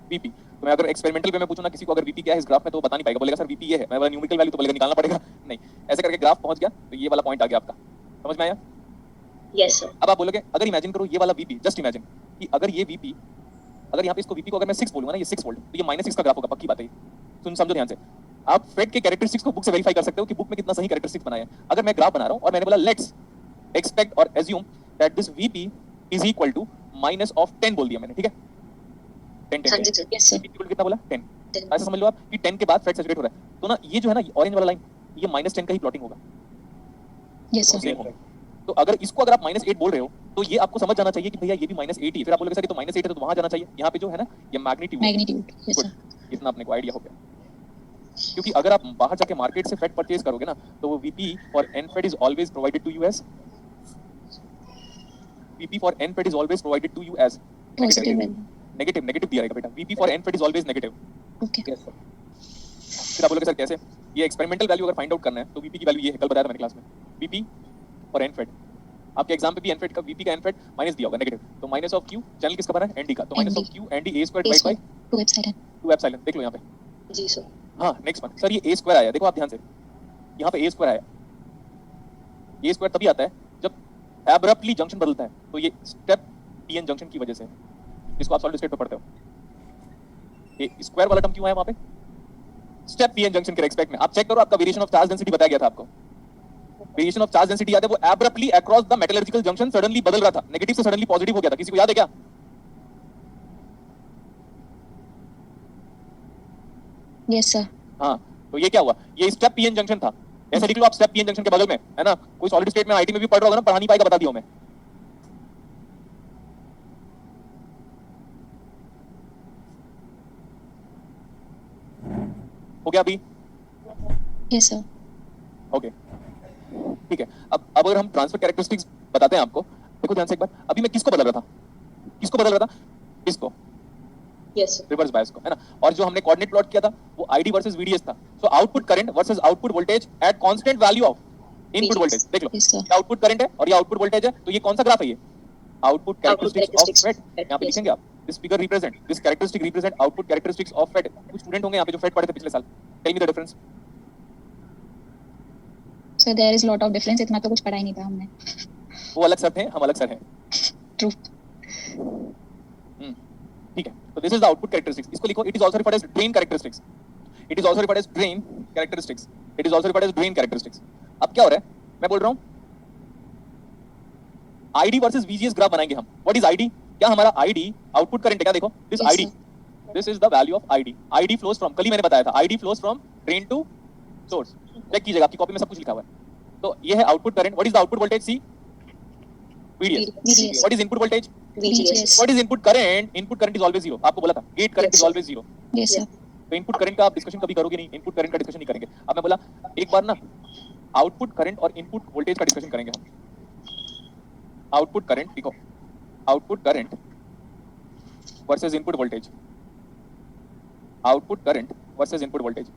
वीपी। तो मैं अगर एक्सपेरिमेंटल वे में पूछूं ना किसी को अगर वीपी क्या है इस ग्राफ में, तो वो बता नहीं पाएगा, बोलेगा सर वीपी ये है। मैं बोला न्यूमेरिकल वैल्यू, तो बोलेगा निकालना पड़ेगा। नहीं, ऐसे करके ग्राफ पहुंच गया तो ये वाला पॉइंट आ गया आपका, समझ में आया? Yes sir. अब आप बोलोगे अगर इमेजिन करो ये वाला वीपी, जस्ट इमेजिन कि अगर ये वीपी, अगर यहाँ पे इसको वीपी को अगर मैं 6 बोलूंगा ना, ये 6 वोल्ट, तो ये -6 का ग्राफ होगा, पक्की बात है। सुन समझो ध्यान से, आप फेट के कैरेक्टरिस्टिक्स को बुक से वेरीफाई कर सकते हो कि बुक में कितना सही कैरेक्टरिस्टिक्स बनाया है। अगर मैं ग्राफ बना रहा हूं और मैंने बोला लेट्स एक्सपेक्ट और assume that this VP is equal to -10 बोल दिया मैंने, ठीक है? 10 हाँ जी सर। Yes sir. वीपी कितना बोला, 10। ऐसा समझ लो आप कि 10 के बाद फेट सैचुरेट हो रहा है, तो ना ये जो है ना ऑरेंज वाला लाइन, ये -10 का ही प्लॉटिंग होगा। Yes sir. सेम होगा। तो अगर इसको अगर आप -8 बोल रहे हो, तो ये आपको समझ जाना चाहिए कि भैया ये भी -8 ही है। फिर आप बोलोगे सर ये तो -8 है, तो वहां जाना चाहिए। यहाँ पे जो है ना ये मैग्नीट्यूड, मैग्नीट्यूड। Yes sir. इतना अपने को आइडिया हो गया। क्योंकि अगर आप बाहर जाके मार्केट से फेट परचेज करोगे ना, तो वो VP for N FET is always provided to you as, VP for N FET is always provided to you as positive value. Negative दिया रहेगा बेटा, VP for N FET is always negative. Okay. Yes sir. फिर आप बोलोगे sir कैसे, ये experimental value अगर find out करना है तो वीपी की वैल्यू ये है, कल बताया था मैंने क्लास में, वीपी फॉर एन फेट। आपके एग्जाम पे भी एन फेट का वीपी का एन फेट माइनस दिया होगा नेगेटिव, तो माइनस ऑफ क्यू चैनल किसका बना है, एनडी का, तो minus of Q ND A square divide by 2 epsilon. 2 epsilon. देख लो यहाँ पे। जी सर। हाँ नेक्स्ट वन सर, ये ए स्क्वायर आया, देखो आप ध्यान से, यहाँ पे ए स्क्वायर आया। ए स्क्वायर तभी आता है जब एब्रप्टली जंक्शन बदलता है, तो ये स्टेप पीएन जंक्शन की वजह से, जिसको आप सॉलिड स्टेट में पढ़ते हो। ये स्क्वायर वाला टर्म क्यों आया वहाँ पे, स्टेप पीएन जंक्शन के रेस्पेक्ट में। आप चेक करो, आपका वेरिएशन ऑफ चार्ज डेंसिटी बताया गया था आपको, वेरिएशन ऑफ चार्ज डेंसिटी याद है, वो abruptly across the metallurgical junction suddenly बदल रहा था, नेगेटिव से सडनली पॉजिटिव हो गया था। किसी को याद है क्या? Yes sir. हाँ, तो ये क्या हुआ, ये स्टेप पीएन जंक्शन था। ऐसे लिख लो आप, स्टेप पीएन जंक्शन के बगल में है ना, कोई सॉलिड स्टेट में आईटी में भी पढ़ रहा होगा ना, पढ़ा नहीं पाएगा, बता दिया मैं। हो गया अभी? Yes sir. ओके ठीक है। अब अगर हम ट्रांसफर कैरेक्टरिस्टिक्स बताते हैं आपको, देखो ध्यान से एक बार, अभी मैं किसको बदल रहा था, किसको बदल रहा था, इसको, यस सर। रिवर्स बायस को, है ना। और जो हमने कोऑर्डिनेट प्लॉट किया था वो आईडी वर्सेस वीडीएस था। So output current versus output voltage at constant value of input voltage. देख लो, Yes, sir. ये आउटपुट करंट है और ये आउटपुट वोल्टेज है, तो ये कौन सा ग्राफ है, ये output characteristics of characteristics. FET. यहाँ पे लिखेंगे आप, this figure represent, this characteristic represent output characteristics of FET. कुछ स्टूडेंट होंगे यहाँ पे जो फेट पढ़े थे पिछले साल, tell me the difference. Sir there is lot of difference, इतना तो कुछ पढ़ा ही नहीं था हमने। वो अलग सर थे, हम अलग सर हैं। ट्रू। ठीक है, तो this is the output characteristics. इसको लिखो, it is also referred as drain characteristics, it is also referred as drain characteristics, it is also referred as drain characteristics. अब क्या हो रहा है, मैं बोल रहा हूं आईडी वर्सेस वीजीएस ग्राफ बनाएंगे हम। व्हाट इज आईडी, क्या हमारा आईडी आउटपुट करंट है क्या? देखो this Yes, ID, sir. This is the value of ID. ID flows from, कल ही मैंने बताया था, ID flows from drain to source. Check कीजिएगा, आपकी कॉपी में सब कुछ लिखा हुआ है। तो ये है output current. What is the output voltage, see VDS। VDS. What is input voltage, VGS. What is input current, input current is always zero. आपको बोला था gate current Yes, is sir. Always zero. Yes sir. तो input current का आप discussion कभी करोगे नहीं, input current का डिस्कशन नहीं करेंगे। अब मैं बोला एक बार ना आउटपुट करंट और इनपुट वोल्टेज का डिस्कशन करेंगे हम। आउटपुट करंट लिखो, output current versus input voltage, output current versus input voltage.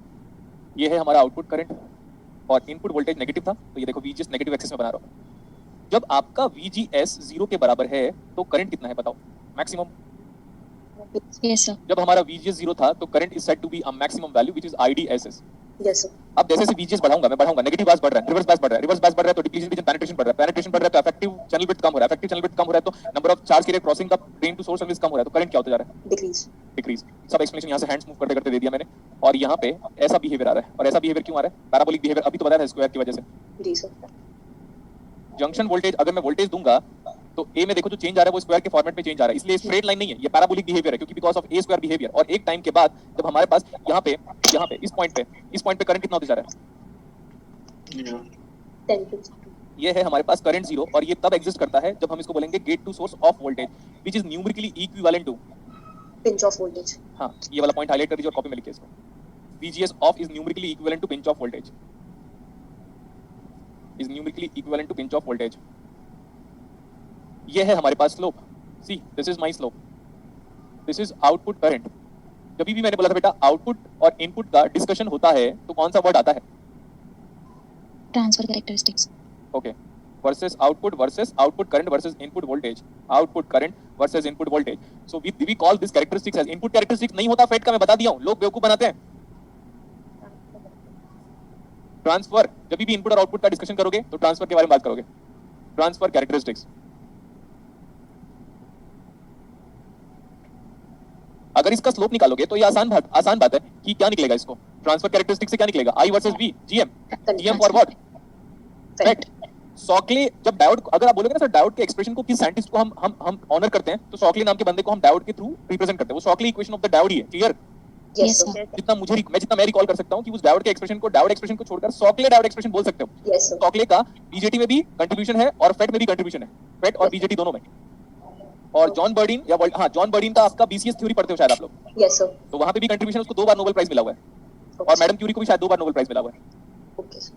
ये है हमारा आउटपुट करंट और इनपुट वोल्टेज नेगेटिव था, तो ये देखो VGS नेगेटिव एक्सिस में बना रहा हूं। जब आपका VGS 0 के बराबर है तो करंट कितना है बताओ, मैक्सिमम। Yes sir. जब हमारा VGS 0 था तो current is said to be a maximum value which is IDSS। Yes sir. अब जैसे से VGS बढ़ाऊंगा, मैं बढ़ाऊंगा, नेगेटिव बायस बढ़ रहा है, रिवर्स बायस बढ़ रहा है, रिवर्स बायस बढ़ रहा है तो डिप्लीशन रीजन पेनिट्रेशन बढ़ रहा है, पेनिट्रेशन बढ़ रहा है तो इफेक्टिव चैनल विड्थ कम हो रहा है, इफेक्टिव चैनल विड्थ कम हो रहा है तो number of charge carrier crossing the drain to source service कम हो रहा है, तो करंट क्या होता जा रहा है, डिक्रीज। डिक्रीज। सब एक्सप्लेनेशन यहां से हैंड्स मूव करते करते दे दिया मैंने। और यहाँ पे ऐसा बिहेवियर आ रहा है, और ऐसा बिहेवियर क्यों आ रहा है? पैराबोलिक बिहेवियर अभी तो बताया था स्क्वायर की वजह से। जी सर। जंक्शन वोल्टेज अगर मैं वोल्टेज दूंगा तो ए में देखो जो चेंज आ रहा है वो स्क्वायर के फॉर्मेट में चेंज आ रहा है, इसलिए स्ट्रेट लाइन नहीं है, ये पैराबोलिक बिहेवियर है, क्योंकि because of A square behaviour. और एक टाइम के बाद जब हमारे पास यहाँ पे इस पॉइंट पे करंट कितना होते जा रहा है? 10 ये है हमारे पास करंट जीरो, और ये तब एग्जिस्ट करता है जब हम इसको बोलेंगे gate to source of voltage which is numerically equivalent to pinch off voltage. हाँ, ये वाला पॉइंट हाईलाइट कर दीजिए और कॉपी में लिखिए इसको। VGS off is numerically equivalent to pinch off voltage, is numerically equivalent to pinch off voltage. ये है हमारे पास slope, see this is my slope, this is output current. जब भी मैंने बोला था बेटा आउटपुट और इनपुट का डिस्कशन होता है तो कौन सा वर्ड आता है? Transfer characteristics. Okay, versus output current versus input voltage, output current versus input voltage. So we call this characteristics as input characteristics. नहीं होता फेट का, मैं बता दिया हूं, लोग बेवकूफ बनाते हैं। ट्रांसफर, जब भी इनपुट और आउटपुट का डिस्कशन करोगे तो ट्रांसफर के बारे में बात करोगे, ट्रांसफर कैरेक्टरिस्टिक्स। अगर इसका स्लोप निकालोगे तो ये आसान बात है कि क्या निकलेगा इसको, ट्रांसफर कैरेक्टरिस्टिक्स से क्या निकलेगा? I versus V, GM for what? FET. Shockley, जब डायोड, अगर आप बोलोगे ना सर डायोड के एक्सप्रेशन को किस साइंटिस्ट को हम ऑनर करते हैं, तो सॉकले नाम के बंदे को हम डायोड के थ्रू रिप्रेजेंट करते हैं। वो Shockley equation of the diode ही है, क्लियर? Yes, sir. जितना मैं रिकॉल कर सकता हूं कि उस डायोड के एक्सप्रेशन को, डायोड एक्सप्रेशन को छोड़कर सॉकले डायोड एक्सप्रेशन बोल सकते हो। Yes sir. सॉकले का बीजेटी में भी कंट्रीब्यूशन है और फेट में भी कंट्रीब्यूशन है, फेट और बीजेटी दोनों में। और जॉन बर्डीन जॉन बर्डीन का आपका बीसीएस थ्योरी पढ़ते हो शायद आप लोग, यस सर। तो वहां पे भी कंट्रीब्यूशन, उसको 2 बार नोबेल प्राइज मिला हुआ है, और मैडम क्यूरी को भी शायद 2 बार नोबेल प्राइज मिला हुआ है। Okay sir.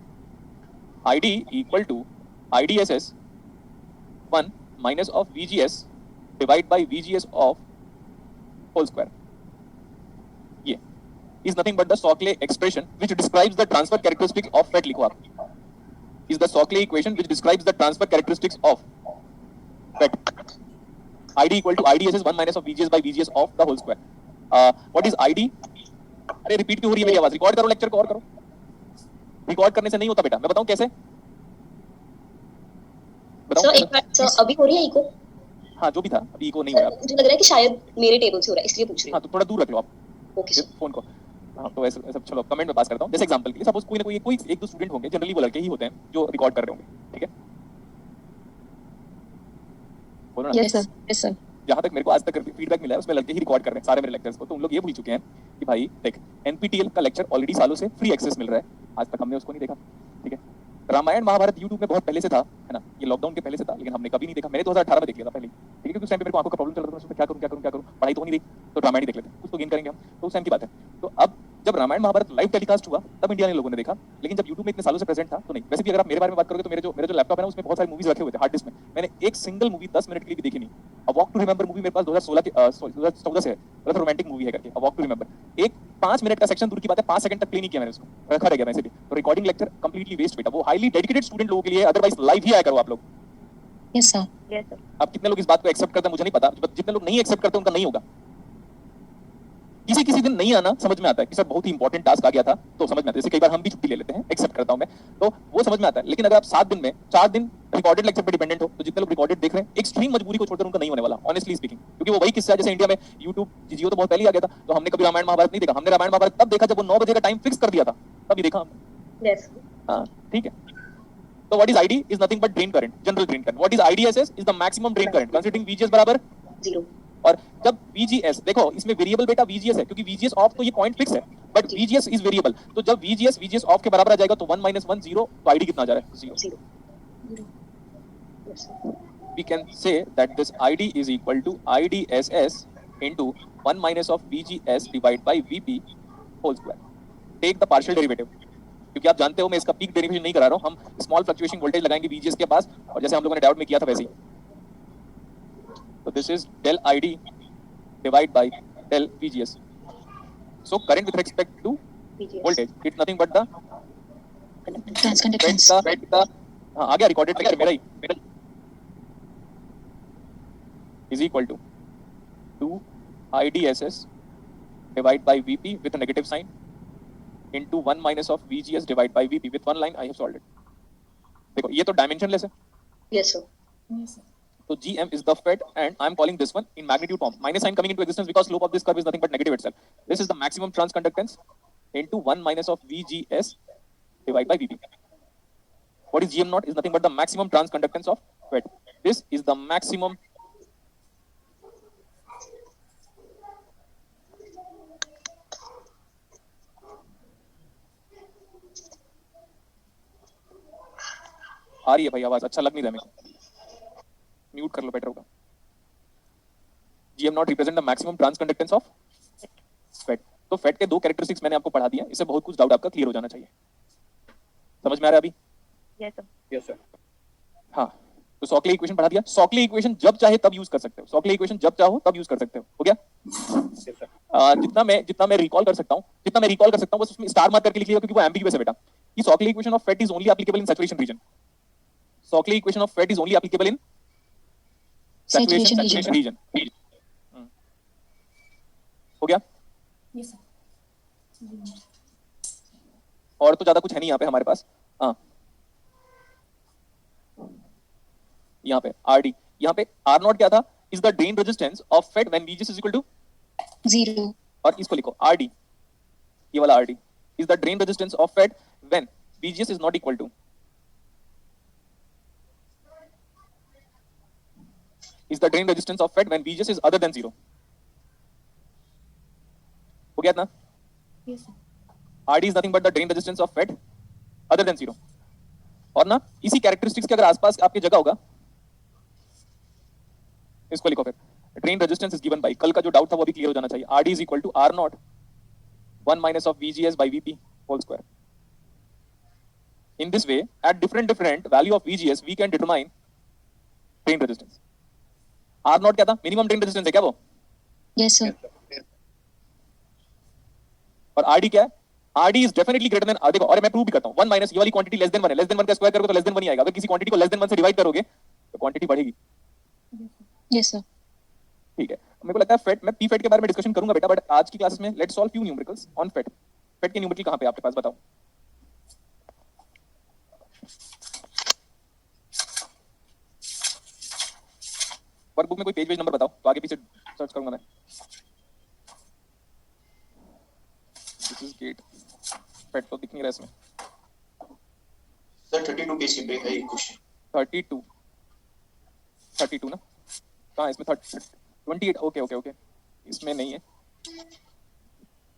ID equal to IDSS 1 minus of VGS divide by VGS of whole square. ये is nothing but the Shockley expression which describes the transfer characteristics of FET। लिखो आप, is the Shockley equation which describes the transfer characteristics of FET। ID equal to IDSS 1 minus of VGS by VGS of the whole square। what is ID? अरे repeat क्यों हो रही है मेरी आवाज? Record करो लेक्चर को, और करो। रिकॉर्ड करने से नहीं होता बेटा, मैं बताऊं कैसे? सर एक बार सर, अभी हो रही है इको? हाँ, जो भी था अभी इको नहीं हो रहा। मुझे लग रहा है कि शायद मेरे टेबल से हो रहा है, इसलिए पूछ रही हूँ। हाँ, तो थोड़ा दूर रख लो आप ओके सर। फोन को। हाँ, तो ऐसे ऐसे चलो कमेंट में पास करता हूँ। जैसे एग्जांपल के लिए सपोज कोई ना कोई एक दो स्टूडेंट होंगे, जनरली वो लड़के ही होते हैं जो रिकॉर्ड कर रहे होंगे, ठीक है? बोलो ना। Yes, sir. Yes, sir. जहाँ तक मेरे को आज तक फीडबैक मिला है उसमें लड़के ही रिकॉर्ड कर रहे हैं सारे मेरे लेक्चर्स को। तो उन लोग ये भूल चुके हैं कि भाई देख, NPTEL का लेक्चर ऑलरेडी सालों से फ्री एक्सेस मिल रहा है, आज तक हमने उसको नहीं देखा, ठीक है? रामायण महाभारत YouTube में बहुत पहले से था, है ना? ये लॉकडाउन के पहले से था, लेकिन हमने कभी नहीं देखा। मैंने 2018 में देख लिया था पहले, ठीक है? क्योंकि उस टाइम पे मेरे को आंखों का प्रॉब्लम चल रहा था, मैं क्या करूं, पढ़ाई तो नहीं रही, तो रामायण ही देख लेते हैं, कुछ तो गेन करेंगे हम। तो उस टाइम की बात है। तो अब जब रामायण महाभारत लाइव टेलीकास्ट हुआ तब इंडिया ने लोगों ने देखा, लेकिन जब YouTube में इतने सालों से प्रेजेंट था तो नहीं। वैसे भी अगर आप मेरे बारे में बात करोगे तो मेरे जो लैपटॉप है ना उसमें बहुत सारी मूवीज रखे हुए थे हार्ड डिस्क में, मैंने एक सिंगल मूवी 10 मिनट के लिए भी देखी नहीं। A walk to remember movie मेरे पास 2014 से है, मतलब रोमांटिक मूवी है करके, अ वॉक टू रिमेंबर। एक 5 मिनट का सेक्शन दूर की बात है, 5 सेकंड तक प्ले नहीं किया मैंने उसको, रखा रह गया वैसे भी। तो रिकॉर्डिंग लेक्चर कंप्लीटली वेस्ट बेटा, वो हाईली डेडिकेटेड स्टूडेंट लोगों के लिए, अदरवाइज लाइव ही आया करो आप लोग। Yes, sir. Yes sir. अब कितने लोग इस बात को एक्सेप्ट करते हैं मुझे नहीं पता, जितने लोग नहीं एक्सेप्ट करते उनका नहीं होगा। किसी दिन नहीं आना समझ में आता है कि सर बहुत ही इंपॉर्टेंट टास्क आ गया था, तो समझ में आता है। जैसे कई बार हम भी छुट्टी ले लेते हैं, एक्सेप्ट करता हूं मैं, तो वो समझ में आता है। लेकिन अगर आप 7 दिन में 4 दिन रिकॉर्डेड लेक्चर पे डिपेंडेंट हो, तो जितने लोग रिकॉर्डेड देख रहे हैं, एक्सट्रीम मजबूरी को छोड़कर उनका नहीं होने वाला, ऑनेस्टली स्पीकिंग। क्योंकि वो वही किस्सा है, जैसे इंडिया में यूट्यूब जियो तो बहुत पहले ही आ गया था, तो हमने कभी रामायण महाभारत नहीं देखा। हमने रामायण महाभारत तब देखा जब वो 9 बजे का टाइम फिक्स कर दिया था, तभी देखा हमने। यस। हाँ, ठीक है। तो what is ID is nothing but drain current, general drain current. What is IDSS is the maximum drain current considering VGS बराबर 0। और जब VGS, देखो इसमें वेरिएबल बेटा VGS है, क्योंकि VGS ऑफ तो ये पॉइंट फिक्स है, बट VGS इज वेरिएबल। तो जब VGS ऑफ के बराबर आ जाएगा तो 1 - 1 0, तो ID कितना आ जा रहा है? 0। 0। Yes sir. We can say that this ID is equal to IDSS into 1 minus of VGS divided by VP whole square. Take the partial derivative. क्योंकि आप जानते हो मैं इसका पीक डेरिवेशन नहीं करा रहा हूँ, हम स्मॉल फ्लक्चुएशन वोल्टेज लगाएंगे VGS के पास, और जैसे हम लोगों ने डायोड में किया था वैसे ही। So this is del ID divided by del VGS. So current with respect to voltage, it's nothing but the Transconductance. FET का हाँ आ गया रिकॉर्डेड लेक्चर मेरा ही is equal to 2 IDSS divided by VP with a negative sign into 1 minus of VGS divided by VP with one line. I have solved it. देखो ये तो dimensionless है, yes sir. so GM is the FET and I am calling this one in magnitude form. Minus sign coming into existence because slope of this curve is nothing but negative itself. This is the maximum transconductance into 1 minus of VGS divided by VP. What is GM naught? Is nothing but the maximum transconductance of FET. This is the maximum आ रही है भाई आवाज, अच्छा लग नहीं रहा मेरे को, म्यूट कर लो, बेटर होगा। GM not represent the maximum transconductance of FET। तो FET के दो कैरेक्टरिस्टिक्स मैंने आपको पढ़ा दिया, इससे बहुत कुछ डाउट आपका क्लियर हो जाना चाहिए। समझ में आ रहा है अभी? Yes sir. Yes sir. हाँ, तो सॉकले इक्वेशन पढ़ा दिया। सॉकले इक्वेशन जब चाहे तब यूज कर सकते हो, सॉकले इक्वेशन जब चाहो तब यूज कर सकते हो। हो गया? Yes sir. जितना मैं रिकॉल कर सकता हूं बस उसमें स्टार मार्क करके लिख लिया, क्योंकि वो एम्बिग्यूअस है बेटा। कि Sakle equation of FET is only applicable in saturation region. Sakle equation of FET is only applicable in Saturation saturation region. region। हो गया? Yes sir. और तो ज्यादा कुछ है नहीं यहाँ पे हमारे पास। हाँ, यहाँ पे RD, यहाँ पे R नॉट क्या था? Is the drain resistance of FET when VGS is equal to 0. और इसको लिखो RD, ये वाला RD is the drain resistance of FET when VGS is not equal to, is the drain resistance of FET when VGS is other than 0। हो गया ना? Yes sir. RD is nothing but the drain resistance of FET other than 0। और ना इसी characteristics के अगर आसपास आपकी जगह होगा, इसको लिखो फिर, drain resistance is given by, कल का जो डाउट था वो भी क्लियर हो जाना चाहिए। RD is equal to R naught 1 minus of VGS by VP whole square। In this way, at different value of VGS, we can determine drain resistance। R naught क्या था? मिनिमम ड्रेन रेजिस्टेंस है क्या वो? Yes sir. और RD क्या है? RD is definitely greater than, देखो और मैं प्रूव भी करता हूं, 1 माइनस ये वाली क्वांटिटी लेस देन 1 है, लेस देन 1 का स्क्वायर करोगे तो लेस देन 1 ही आएगा। अगर किसी क्वांटिटी को लेस देन 1 से डिवाइड करोगे तो क्वांटिटी बढ़ेगी। Yes sir. ठीक है, मेरे को लगता है FET, मैं PFET के बारे में डिस्कशन करूंगा बेटा, बट आज की क्लासेस में let's solve few numericals on FET। FET के न्यूमेरिकल कहां पे आपके पास, बताओ? वर्कबुक में कोई पेज नंबर बताओ तो आगे पीछे सर्च करूंगा मैं। दिस इज गेट FET तो दिख नहीं रहा इसमें। सर 32 पेज की ब्रेक है एक क्वेश्चन। 32 ना? कहां है इसमें? 28। ओके इसमें नहीं है।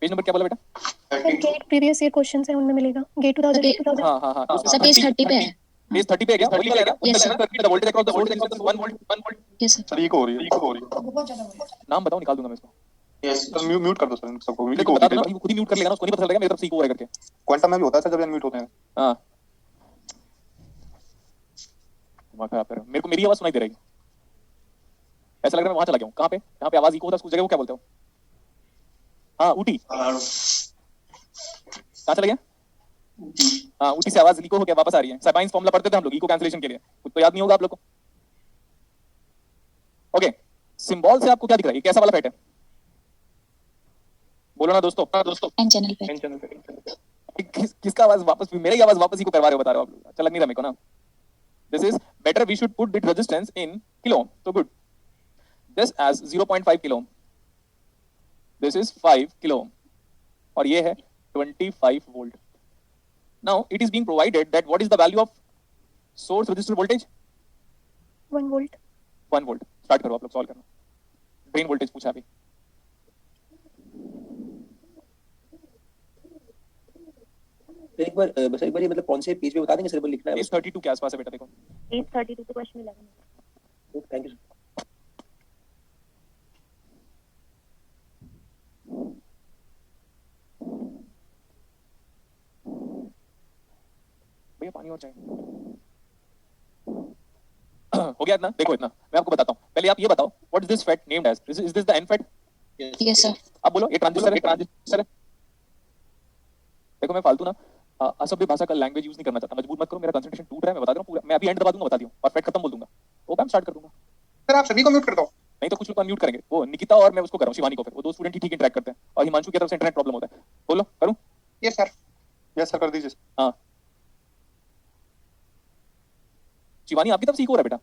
पेज नंबर क्या बोला बेटा? Sir gate previous year questions है उनमें मिलेगा गेट 2000। हाँ सर पेज 30 पे है। पेज 30 पे है क्या? वही वाला है ना? Yes, sir. Circuit the voltage across the voltage axis 1 volt. Yes sir. Sir echo हो रही है। नाम बताओ, निकाल दूंगा मैं इसको। यस सर म्यूट कर दो सर सबको, मुझे इको तो बता होती दो है। ना, खुद ही म्यूट कर लेगा ना, उसको नहीं पता चलेगा मेरी तरफ से इको हो रहा है करके। क्वांटम में भी होता है सर जब म्यूट होते हैं। हाँ, दिमाग खराब कर रहे हो। मेरे को मेरी आवाज सुनाई दे रही है, ऐसा लग रहा है मैं वहां चला गया हूँ। कहाँ पे? जहाँ पे आवाज इको होता है उस जगह को क्या बोलते हो? हाँ, ऊटी। कहाँ चला गया? हाँ, ऊटी से आवाज इको हो गया, वापस आ रही है। साइबाइंस फॉर्मूला पढ़ते थे हम लोग इको कैंसलेशन के लिए, कुछ तो याद नहीं होगा आप लोग को। ओके, सिंबल से आपको क्या दिख रहा है? ये कैसा वाला FET है? बोलो ना दोस्तों। एन चैनल पे। एन चैनल पे। किसका आवाज वापस, मेरी आवाज वापस इको करवा रहे हो, बता रहे हो आप लोग। अच्छा लग नहीं रहा मेरे को ना। This is better, we should put bit resistance in kilo ohm, so good, this as 0.5 kilo ohm, this is 5 kilo ohm और ये है 25 volt। now it is being provided that what is the value of source resistor voltage? 1 volt. 1 volt। Start करो आप लोग solve करना। Drain voltage पूछा अभी। एक बार बस एक बार ये मतलब कौन से पेज पे बता देंगे सर, पर लिखना है पेज 32 के आसपास है बेटा, देखो। पेज 32 पे क्वेश्चन 11। Thank you sir. भैया पानी और चाहिए। हो गया इतना? देखो इतना मैं आपको बताता हूँ, पहले आप ये बताओ what is this FET named as? Is this the NFET? Yes sir. अब बोलो ये ट्रांजिस्टर है। देखो मैं फालतू ना असभ्य भाषा का लैंग्वेज यूज नहीं करना चाहता, मजबूर मत करो, मेरा कंसंट्रेशन टूट रहा है, मैं बता रहा हूँ पूरा। मैं अभी एंड दबा दूंगा, बता दियो, और FET खत्म बोल दूंगा, ओपन स्टार्ट कर दूंगा। सर आप सभी को म्यूट कर दो। नहीं तो कुछ लोग अनम्यूट करेंगे, वो निकिता और मैं उसको कर रहा हूँ, शिवानी को। फिर वो दो स्टूडेंट ही ठीक इंटरेक्ट करते हैं, और हिमांशु की तरफ से इंटरनेट प्रॉब्लम होता है। बोलो करूँ? यस सर कर दीजिए। हाँ, शिवानी आपकी तरफ से इको हो रहा है बेटा।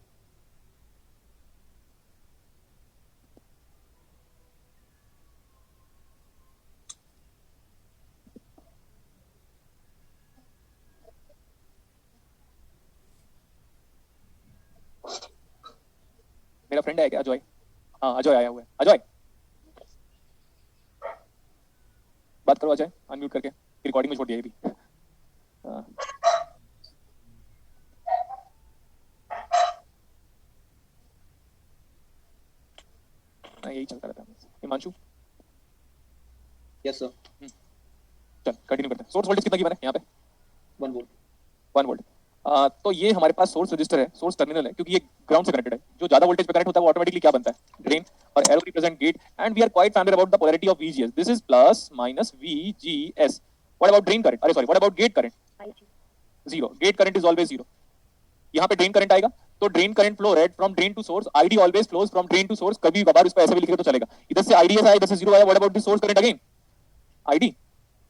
मेरा फ्रेंड है क्या अजय? हाँ अजय आया हुआ है। अजय बात करो अजय, अनम्यूट करके, रिकॉर्डिंग में छोड़ दिया ये भी। हाँ। यही चलता रहता है। Himanshu yes sir. चल कंटिन्यू करते हैं। सोर्स वोल्टेज कितना गिवन है यहाँ पे? 1 वोल्ट। 1 वोल्ट। तो ये हमारे पास सोर्स रजिस्टर है, सोर्स टर्मिनल है, क्योंकि ये ग्राउंड से कनेक्टेड है। जो ज्यादा वोल्टेज पे कनेक्ट होता है वो ऑटोमेटिकली क्या बनता है? ड्रेन। और arrow represent gate and we are quite familiar about the polarity of VGS। This is plus minus VGS। What about drain current? अरे sorry, what about gate current? Zero. Gate current is always zero. यहाँ पे drain current आएगा तो drain current flow rate from drain to source. ID always flows from drain to source. कभी कभार उसको ऐसे भी लिखे तो चलेगा। इधर से आईडीएस आया, इधर से जीरो आया। What about this source current again? ID.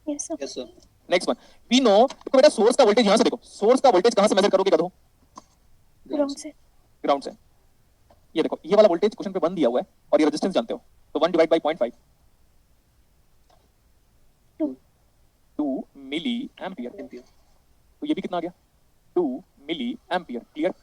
Yes sir. Yes sir. Next one, we know. देखो बेटा सोर्स का वोल्टेज यहां से देखो, सोर्स का वोल्टेज कहां से मेजर करोगे गधो? ग्राउंड से। ग्राउंड से। ये देखो ये वाला वोल्टेज क्वेश्चन पे 1 दिया हुआ है और ये रेजिस्टेंस जानते हो तो 1 डिवाइड बाय 0.5 2 मिली एम्पियर। तो ये भी कितना आ गया? 2 मिली एम्पियर। क्लियर?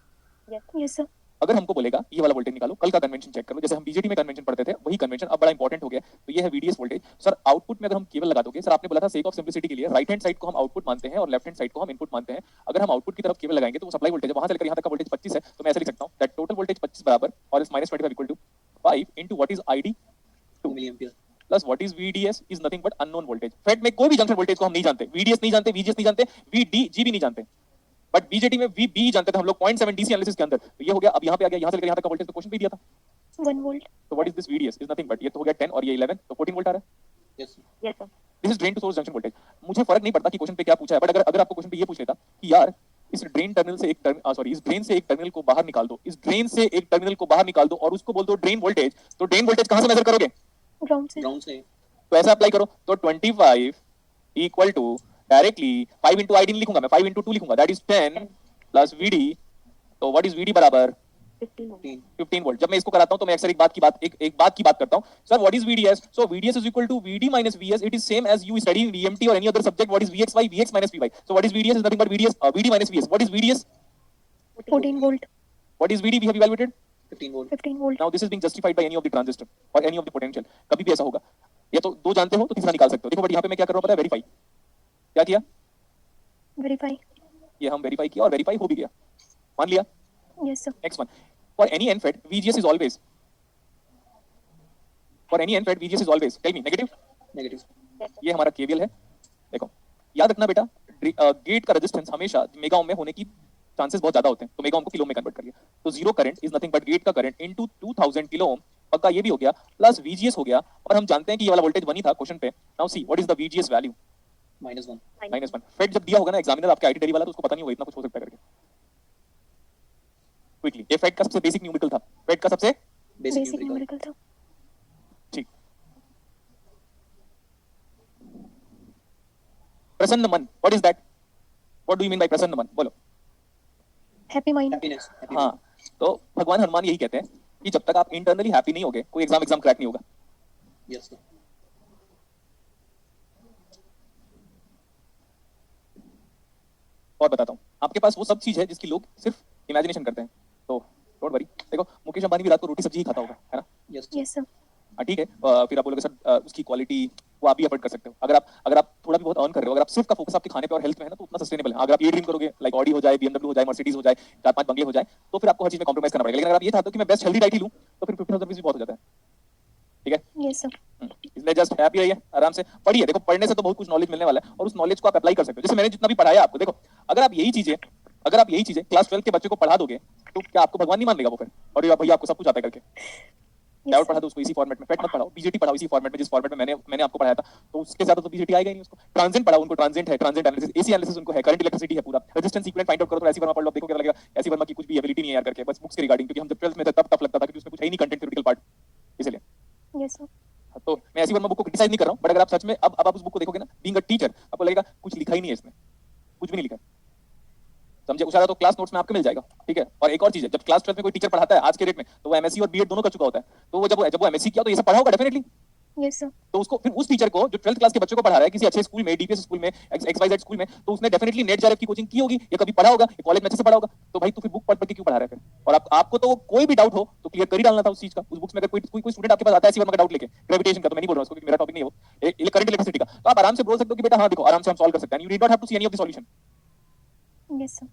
Yes sir. अगर हमको बोलेगा ये वाला वोल्टेज निकालो, कल का कन्वेंशन चेक कर लो, जैसे हम बीजेटी में कन्वेंशन पढ़ते थे वही कन्वेंशन अब बड़ा इंपॉर्टेंट हो गया। तो ये है VDS वोल्टेज। सर आउटपुट में अगर हम केवल लगा दोगे, सर आपने बोला था सेक ऑफ सिंपलिसिटी के लिए राइट हैंड साइड को हम आउटपुट मानते हैं और लेफ्ट हैंड साइड को हम इनपुट मानते हैं। अगर हम आउटपुट की तरफ केवल लगाएंगे तो वो सप्लाई वोल्टेज है, वहां से लेकर यहां तक का वोल्टेज 25 है। तो मैं ऐसे लिख सकता हूं दैट टोटल वोल्टेज 25 बराबर और इस -25 equal to 5 into what is ID 2 मिली एम्पियर plus what is VDS is nothing but unknown voltage. FET में कोई भी जंक्शन वोल्टेज को हम नहीं जानते। VDS नहीं जानते, VGS नहीं जानते, VDG भी नहीं जानते, बट बीजेटी में VB जानते थे हम लोग 0.7 DC एनालिसिस के अंदर। तो ये हो गया। अब यहाँ पे आ गया, यहाँ से लेकर यहाँ तक का वोल्टेज तो क्वेश्चन पे ही दिया था 1 वोल्ट। तो what is this VDS is nothing but ये तो हो गया 10 और ये 11 तो 14 वोल्ट आ रहा है। Yes yes sir. This is drain to source junction voltage. मुझे फर्क नहीं पड़ता कि क्वेश्चन पे क्या पूछा है, बट अगर आपको क्वेश्चन पे ये पूछ लेता कि यार इस ड्रेन टर्मिनल से एक इस ड्रेन से एक टर्मिनल को बाहर निकाल दो, इस ड्रेन से एक टर्मिनल को बाहर निकाल दो और उसको बोल दो ड्रेन वोल्टेज, तो ड्रेन वोल्टेज कहां से मेजर करोगे? ग्राउंड से। ग्राउंड से। तो ऐसा अप्लाई करो तो 25 equal to directly 5 into ID नहीं लिखूंगा मैं, 5 इंटू 2 लिखूंगा, दैट इज 10 प्लस VD। तो व्हाट इज VD बराबर 15 वोल्ट। जब मैं इसको कराता हूं तो मैं अक्सर एक बात की बात करता हूं, sir what is VDS? So VDS is equal to VD minus VS। It is same as you study VMT और any other subject. What is VXY? VX minus VY। So what is VDS is nothing but VD minus VS। What is VDS? 14 volt. What is VD? We have evaluated 15 volt. 15 volt. Now this is being justified by any of the transistor और any of the potential. कभी भी ऐसा होगा, या तो दो जानते हो तो तीसरा निकाल सकते हो। देखो बट यहाँ पे मैं क्या कर रहा हूँ पता है? वेरीफाई। क्या किया? वेरीफाई। ये हम वेरीफाई किया और वेरीफाई हो भी गया, मान लिया। Yes sir. Next one, for any nFET VGS is always, for any nFET VGS is always, tell me negative. Negative. ये हमारा KVL है। देखो याद रखना बेटा, गेट का रेजिस्टेंस हमेशा मेगा ओम में होने की चांसेस बहुत ज्यादा होते हैं, तो मेगा ओम को किलो में कन्वर्ट करिए। तो zero current is nothing but gate का करंट इनटू 2000 किलो ओम। पक्का ये भी हो गया, प्लस VGS हो गया। और हम जानते हैं कि ये वाला वोल्टेज 1 ही था क्वेश्चन पे। Now see what is the VGS value? -1। -1। FET जब दिया होगा ना एग्जामिनर आपके आईटी डेरी वाला, तो उसको पता नहीं होगा इतना कुछ हो सकता है करके। क्विकली, ये फेड का सबसे बेसिक न्यूमेरिकल था, फेड का सबसे बेसिक बेसिक न्यूमेरिकल था। ठीक। प्रसन्न मन, what is that? What do you mean by प्रसन्न मन? बोलो। Happy mind. हैप्पीनेस। हाँ, तो भगवान हनुमान यही कहते हैं कि जब तक आप इंटरनली हैप्पी नहीं होगे कोई एग्जाम क्रैक नहीं होगा। Yes sir. और बताता हूँ, आपके पास वो सब चीज है जिसकी लोग सिर्फ इमेजिनेशन करते हैं। तो डोंट वरी, देखो मुकेश अंबानी भी रात को रोटी सब्जी ही खाता होगा, है ना? Yes yes sir. हाँ ठीक है। फिर आप बोलोगे सर उसकी क्वालिटी वो आप भी अफोर्ड कर सकते हो। अगर आप थोड़ा भी बहुत अर्न कर रहे हो, अगर आप सिर्फ का फोकस आपके खाने पे और हेल्थ में है ना, तो उतना सस्टेनेबल है। अगर आप ये ड्रीम करोगे लाइक ऑडी हो जाए, BMW हो जाए, मर्सिडीज हो जाए, 4-5 बंगले हो जाए, तो फिर आपको हर चीज में कॉम्प्रोमाइज करना पड़ेगा। लेकिन अगर आप ये चाहते हो कि मैं बेस्ट हेल्दी डाइट ही लूं, तो फिर 50,000 रुपीज भी बहुत हो जाता है। ठीक है? Yes sir. इसलिए जस्ट हैप्पी रहिए, आराम से पढ़िए। देखो पढ़ने से तो बहुत कुछ नॉलेज मिलने वाला है और उस नॉलेज को आप अप्लाई कर सकते हो। जैसे मैंने जितना भी पढ़ाया आपको, देखो अगर आप यही चीजें क्लास 12 के बच्चे को पढ़ा दोगे तो क्या आपको भगवान नहीं मान लेगा वो फिर? और ये भैया आपको सब कुछ आता है करके क्या पढ़ा दो उसको इसी फॉर्मेट में। फेट मत पढ़ाओ, बीजेटी पढ़ाओ इसी फॉर्मेट में जिस फॉर्मेट में मैंने आपको पढ़ाया था। तो उसके ज्यादा तो बीजेटी आएगा ही नहीं उसको। ट्रांजिएंट पढ़ाओ उनको, ट्रांजिएंट है, ट्रांजिएंट एनालिसिस, एसी एनालिसिस उनको है, करंट इलेक्ट्रिसिटी है पूरा, रेजिस्टेंस इक्विवेलेंट फाइंड आउट करो। तो ऐसी वर्मा पढ़ लो, देखो क्या लगेगा। ऐसी वर्मा की कुछ भी एबिलिटी नहीं है यार करके, बस बुक्स के रिगार्डिंग, क्योंकि हम जब 12th में थे तब टफ लगता था क्योंकि उसमें कुछ है ही नहीं कंटेंट थ्योरेटिकल पार्ट, इसलिए। Yes sir. तो मैं ऐसी वर्मा बुक को क्रिटिसाइज नहीं कर रहा हूं, बट अगर आप सच में अब आप उस बुक को देखोगे ना, बीइंग अ टीचर, आपको लगेगा कुछ लिखा ही नहीं है इसमें, कुछ भी नहीं लिखा। समझे? उस तो क्लास नोट्स में आपको मिल जाएगा। ठीक है? और एक और चीज है, जब क्लास 12 में कोई टीचर पढ़ाता है आज के डेट में, तो वो एमएससी और बीएड दोनों कर चुका होता है। तो वो जब वो एमएससी किया तो ये सब पढ़ा होगा डेफिनेटली। Yes, sir. तो उसको फिर उस टीचर को जो 12th क्लास के बच्चों को पढ़ा रहा है किसी अच्छे स्कूल में, डीपीएस स्कूल में, XYZ स्कूल में, तो उसने डेफिनेटली नेट जेआरएफ की कोचिंग की होगी या कभी पढ़ा होगा या कॉलेज में अच्छे से पढ़ा होगा। तो भाई तू फिर बुक पढ़ पढ़ के क्यों पढ़ा रहा है फिर? और आपको तो कोई भी डाउट हो तो क्लियर कर ही डालना था उस चीज का। उस बुक्स में अगर कोई स्टूडेंट आपके पास आता है ऐसी बात में डाउट लेके ग्रेविटेशन का, तो मैं नहीं बोल रहा हूँ उसको क्योंकि मेरा टॉपिक नहीं है वो, करंट इलेक्ट्रिसिटी का, तो आप आराम से बोल सकते हो कि बेटा हाँ देखो आराम से हम सॉल्व कर सकते हैं। You need not have to see any of the solution. Yes, sir.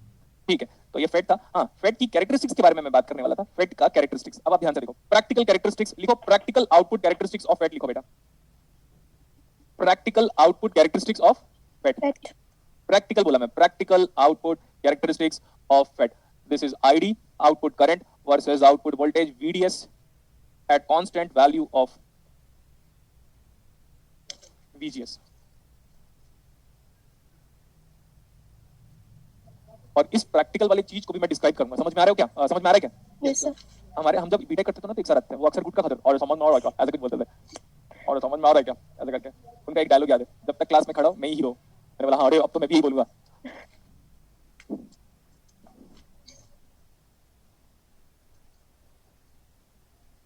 ठीक है, तो ये फेट था। हाँ, फेट की कैरेक्टरिस्टिक्स के बारे में मैं बात करने वाला था। फेट का कैरेक्टरिस्टिक्स, अब आप ध्यान से देखो। प्रैक्टिकल कैरेक्टरिस्टिक्स लिखो, practical output characteristics of FET लिखो बेटा। Practical output characteristics of FET. Fact. Practical बोला मैं, practical output characteristics of FET. This is ID, output current versus output voltage VDS at constant value of VGS। और इस practical वाली चीज को भी मैं डिस्क्राइब करूंगा। समझ में आ रहा है क्या? समझ में आ रहा है क्या? Yes, sir. हम जब बीटेक करते थे ना तो एक सर आते थे, वो अक्सर गुटखा खाते थे और समझ में आ रहा है क्या ऐसे कुछ बोलते थे, और समझ में आ रहा है क्या ऐसे करके। उनका एक डायलॉग याद है, जब तक क्लास में खड़ा हो मैं ही हीरो। मैंने बोला हाँ अरे अब तो मैं भी यही बोलूंगा।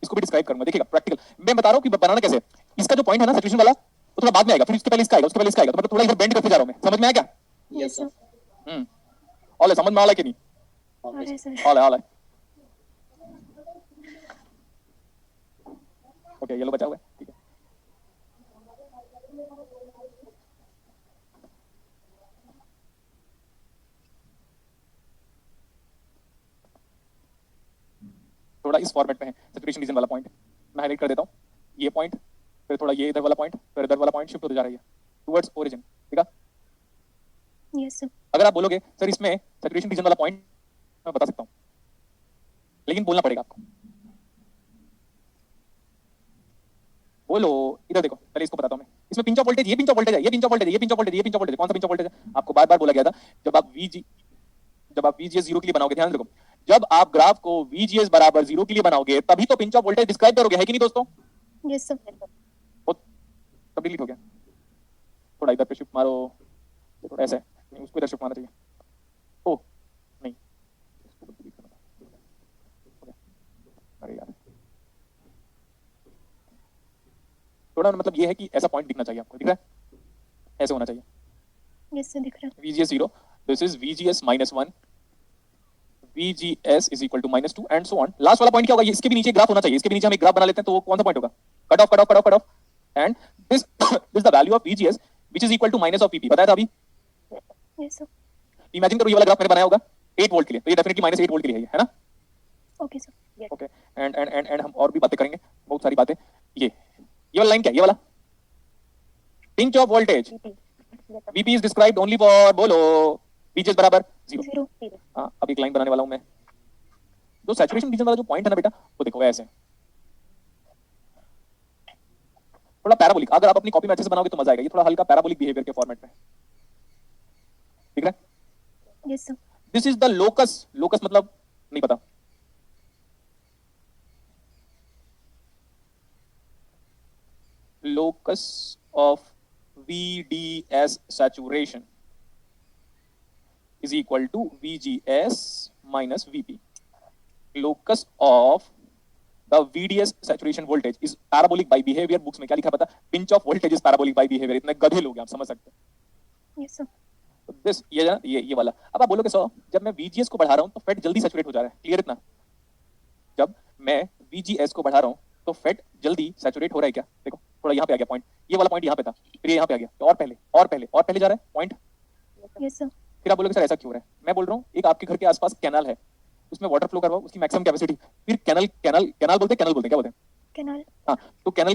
इसको भी डिस्क्राइब करूंगा, देखिएगा प्रैक्टिकल मैं बता रहा हूँ कि बनाना कैसे। इसका जो पॉइंट है ना सैचुरेशन वाला, वो थोड़ा बाद में आएगा, फिर इसके पहले इसका आएगा, उसके पहले इसका आएगा, तो मतलब थोड़ा इधर बेंड करते जा रहा हूं मैं। समझ में आया क्या? Yes, sir. ऑल है, समझ में आ रहा है कि नहीं? Alright, sir. ऑल है। ओके, येलो बचा हुआ है, ठीक है। थोड़ा इस फॉर्मेट में है सैचुरेशन रीजन वाला पॉइंट, मैं हाईलाइट कर देता हूँ। ये पॉइंट, फिर थोड़ा ये इधर वाला पॉइंट, फिर इधर वाला पॉइंट शिफ्ट होते जा रही है टुवर्ड्स ओरिजिन, ठीक है। Yes, sir. अगर आप बोलोगे सर इसमें सैचुरेशन रीजन वाला पॉइंट मैं बता सकता हूँ, लेकिन बोलना पड़ेगा आपको। बोलो, इधर देखो, पहले इसको बताता हूँ मैं। इसमें पिंच ऑफ वोल्टेज, ये पिंच ऑफ वोल्टेज है, ये पिंच ऑफ वोल्टेज है, ये पिंच ऑफ वोल्टेज है, ये पिंच ऑफ वोल्टेज है। कौन सा पिंच ऑफ वोल्टेज है? आपको बार-बार बोला गया था जब आप VGS 0 के लिए बनाओगे, ध्यान रखो, जब आप ग्राफ को VGS बराबर 0 के लिए बनाओगे तभी तो पिंच ऑफ वोल्टेज डिस्क्राइब करोगे, है कि नहीं दोस्तों? Yes, sir. तब डिलीट हो गया। थोड़ा इधर पे शिफ्ट मारो, थोड़ा ऐसे, नहीं उसको इधर शिफ्ट मारना चाहिए। ओ नहीं, इसको डिलीट करना था। हो गया। अरे यार, थोड़ा मतलब ये है कि ऐसा पॉइंट दिखना चाहिए आपको, दिख रहा है? ऐसे होना चाहिए। Yes, sir. दिख रहा है. VGS 0, this is VGS -1, VGS is equal to -2 and so on। Last वाला पॉइंट क्या होगा? ये इसके भी नीचे ग्राफ होना चाहिए, इसके भी नीचे हम एक ग्राफ बना लेते हैं, तो वो कौन सा पॉइंट होगा? Cut off, cut off, cut off, cut off, and this this the value of VGS which is equal to minus of VP। बताया था अभी? Yes, sir. इमेजिन करो ये वाला ग्राफ मैंने बनाया होगा 8 वोल्ट के लिए, तो ये डेफिनेटली -8 वोल्ट के लिए है ना? Okay, sir. ओके, एंड हम और भी बातें करेंगे, बहुत सारी बातें। ये वाला लाइन क्या है? ये वाला pinch off voltage VP is described only for, बोलो, VGS बराबर 0। 0. हाँ, अब एक लाइन बनाने वाला हूं मैं। जो सैचुरेशन रीजन वाला जो पॉइंट है ना बेटा, वो देखो ऐसे थोड़ा पैराबोलिक। अगर आप अपनी कॉपी में अच्छे से बनाओगे तो मजा आएगा। ये थोड़ा हल्का पैराबोलिक बिहेवियर के फॉर्मेट में, ठीक है? Yes, sir. This is the locus. Locus मतलब नहीं पता, locus of VDS saturation is equal to VGS minus VP। locus of the VDS saturation voltage is parabolic by behavior। Books में क्या लिखा पता? pinch of voltage is parabolic by behavior। इतने गधे लोग हैं, आप समझ सकते हैं। Yes, sir. दिस ये ना, ये वाला। अब आप बोलोगे सर जब मैं VGS को बढ़ा रहा हूँ तो फेट जल्दी सैचुरेट हो जा रहा है, क्लियर इतना? जब मैं VGS को बढ़ा रहा हूँ तो फेट जल्दी सैचुरेट हो रहा है क्या? देखो थोड़ा यहाँ पे आ गया पॉइंट, ये वाला पॉइंट यहाँ पे था, फिर ये यहाँ पे आ गया, तो और पहले और पहले और पहले जा रहा है पॉइंट। Yes, sir. फिर आप बोलोगे सर ऐसा क्यों हो रहा है? मैं बोल रहा हूँ एक आपके घर के आसपास कैनाल है, उसमें वाटर फ्लो करवाओ, उसकी मैक्सिमम कैपेसिटी, फिर कैनाल बोलते हैं क्या बोलते हैं? Canal. हाँ, तो कैनाल